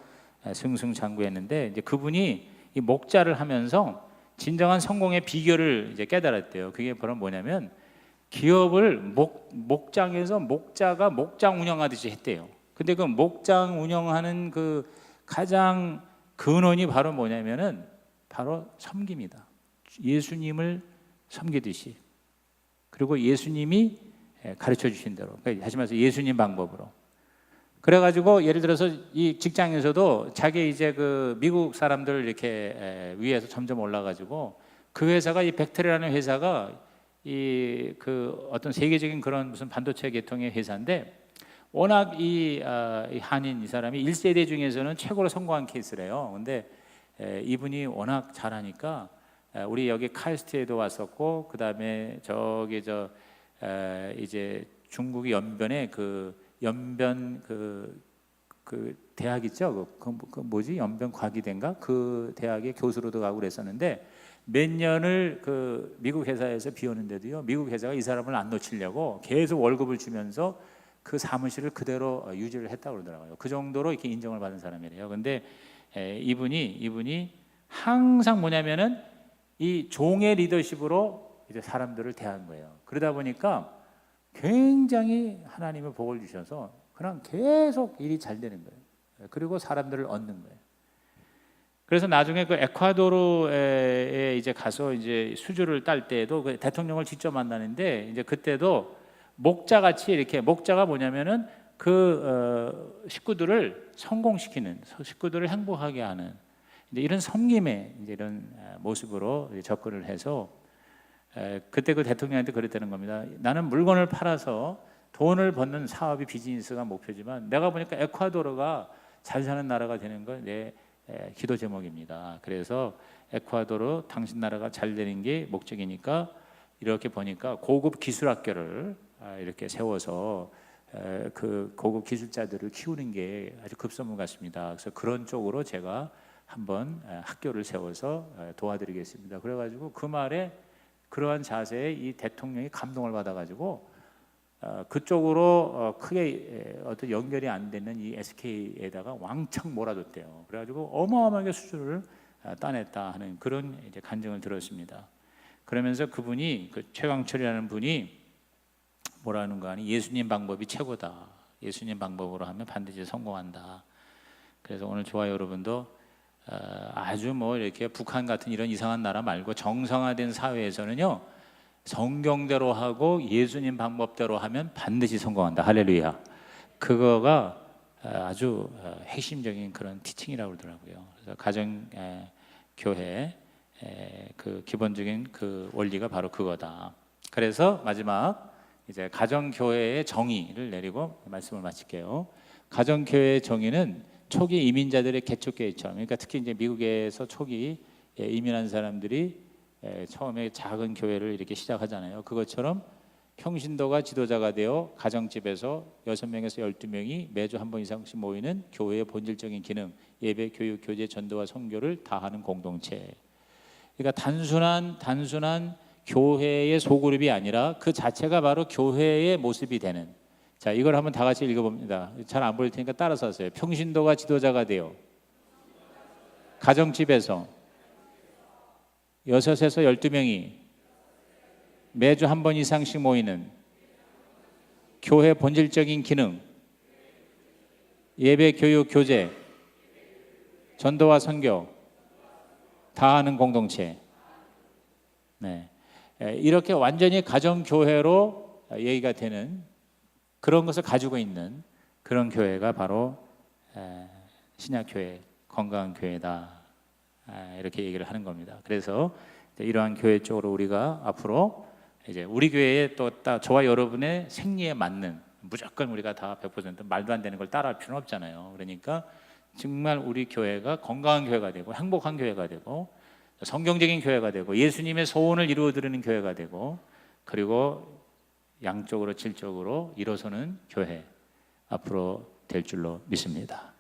승승장구했는데, 이제 그분이 이 목자를 하면서 진정한 성공의 비결을 이제 깨달았대요. 그게 바로 뭐냐면, 기업을 목장에서 목자가 목장 운영하듯이 했대요. 근데 그 목장 운영하는 그 가장 근원이 바로 뭐냐면은 바로 섬김이다. 예수님을 섬기듯이, 그리고 예수님이 가르쳐 주신 대로, 그러니까 다시 말해서 예수님 방법으로. 그래가지고 예를 들어서 이 직장에서도 자기 이제 그 미국 사람들 이렇게 위에서 점점 올라가지고, 그 회사가 이 벡텔이라는 회사가 이 그 어떤 세계적인 그런 무슨 반도체 계통의 회사인데, 워낙 이 한인 이 사람이 1세대 중에서는 최고로 성공한 케이스래요. 근데 이분이 워낙 잘하니까 우리 여기 카이스트에도 왔었고, 그 다음에 저기 이제 중국 연변에 연변 그 대학 있죠? 그 뭐지? 연변 과기대인가? 그 대학의 교수로도 가고 그랬었는데, 몇 년을 그 미국 회사에서 비웠는데도요, 미국 회사가 이 사람을 안 놓치려고 계속 월급을 주면서 그 사무실을 그대로 유지를 했다고 그러더라고요. 그 정도로 이렇게 인정을 받은 사람이래요. 근데 이분이 항상 뭐냐면은 이 종의 리더십으로 이제 사람들을 대한 거예요. 그러다 보니까 굉장히 하나님의 복을 주셔서 그냥 계속 일이 잘 되는 거예요. 그리고 사람들을 얻는 거예요. 그래서 나중에 그 에콰도르에 이제 가서 이제 수주를 딸 때에도 그 대통령을 직접 만나는데, 이제 그때도 목자같이 이렇게, 목자가 뭐냐면은 그 식구들을 성공시키는, 식구들을 행복하게 하는, 이제 이런 섬김의 이제 이런 모습으로 접근을 해서 그때 그 대통령한테 그랬다는 겁니다. 나는 물건을 팔아서 돈을 버는 사업이 비즈니스가 목표지만 내가 보니까 에콰도르가 잘 사는 나라가 되는 건 내 기도 제목입니다. 그래서 에콰도르 당신 나라가 잘 되는 게 목적이니까 이렇게 보니까 고급 기술 학교를 이렇게 세워서 그 고급 기술자들을 키우는 게 아주 급선무 같습니다. 그래서 그런 쪽으로 제가 한번 학교를 세워서 도와드리겠습니다. 그래가지고 그 말에 그러한 자세에 이 대통령이 감동을 받아가지고 그쪽으로 크게 어떤 연결이 안 되는 이 SK에다가 왕창 몰아줬대요. 그래가지고 어마어마하게 수주를 따냈다 하는 그런 이제 간증을 들었습니다. 그러면서 그분이 그 최강철이라는 분이 뭐라는 거 아니 예수님 방법이 최고다. 예수님 방법으로 하면 반드시 성공한다. 그래서 오늘 저와 여러분도 아주 뭐 이렇게 북한 같은 이런 이상한 나라 말고 정상화된 사회에서는요 성경대로 하고 예수님 방법대로 하면 반드시 성공한다. 할렐루야. 그거가 아주 핵심적인 그런 티칭이라고 그러더라고요. 그래서 가정 교회 그 기본적인 그 원리가 바로 그거다. 그래서 마지막 이제 가정 교회의 정의를 내리고 말씀을 마칠게요. 가정 교회의 정의는 초기 이민자들의 개척교회처럼, 그러니까 특히 이제 미국에서 초기 이민한 사람들이 처음에 작은 교회를 이렇게 시작하잖아요. 그것처럼 평신도가 지도자가 되어 가정집에서 6명에서 12명이 매주 한 번 이상씩 모이는 교회의 본질적인 기능, 예배, 교육, 교제, 전도와 선교를 다하는 공동체. 그러니까 단순한 교회의 소그룹이 아니라 그 자체가 바로 교회의 모습이 되는. 자, 이걸 한번 다 같이 읽어봅니다. 잘 안 보일 테니까 따라서 하세요. 평신도가 지도자가 되어 가정집에서 6에서 12명이 매주 한 번 이상씩 모이는 교회 본질적인 기능, 예배, 교육, 교제, 전도와 선교 다하는 공동체. 네. 이렇게 완전히 가정교회로 얘기가 되는 그런 것을 가지고 있는 그런 교회가 바로 신약교회, 건강한 교회다. 이렇게 얘기를 하는 겁니다. 그래서 이러한 교회 쪽으로 우리가 앞으로 이제 우리 교회에 또 저와 여러분의 생리에 맞는 무조건 우리가 다 100% 말도 안 되는 걸 따라할 필요는 없잖아요. 그러니까 정말 우리 교회가 건강한 교회가 되고 행복한 교회가 되고 성경적인 교회가 되고 예수님의 소원을 이루어드리는 교회가 되고 그리고 양쪽으로 질적으로 일어서는 교회 앞으로 될 줄로 믿습니다.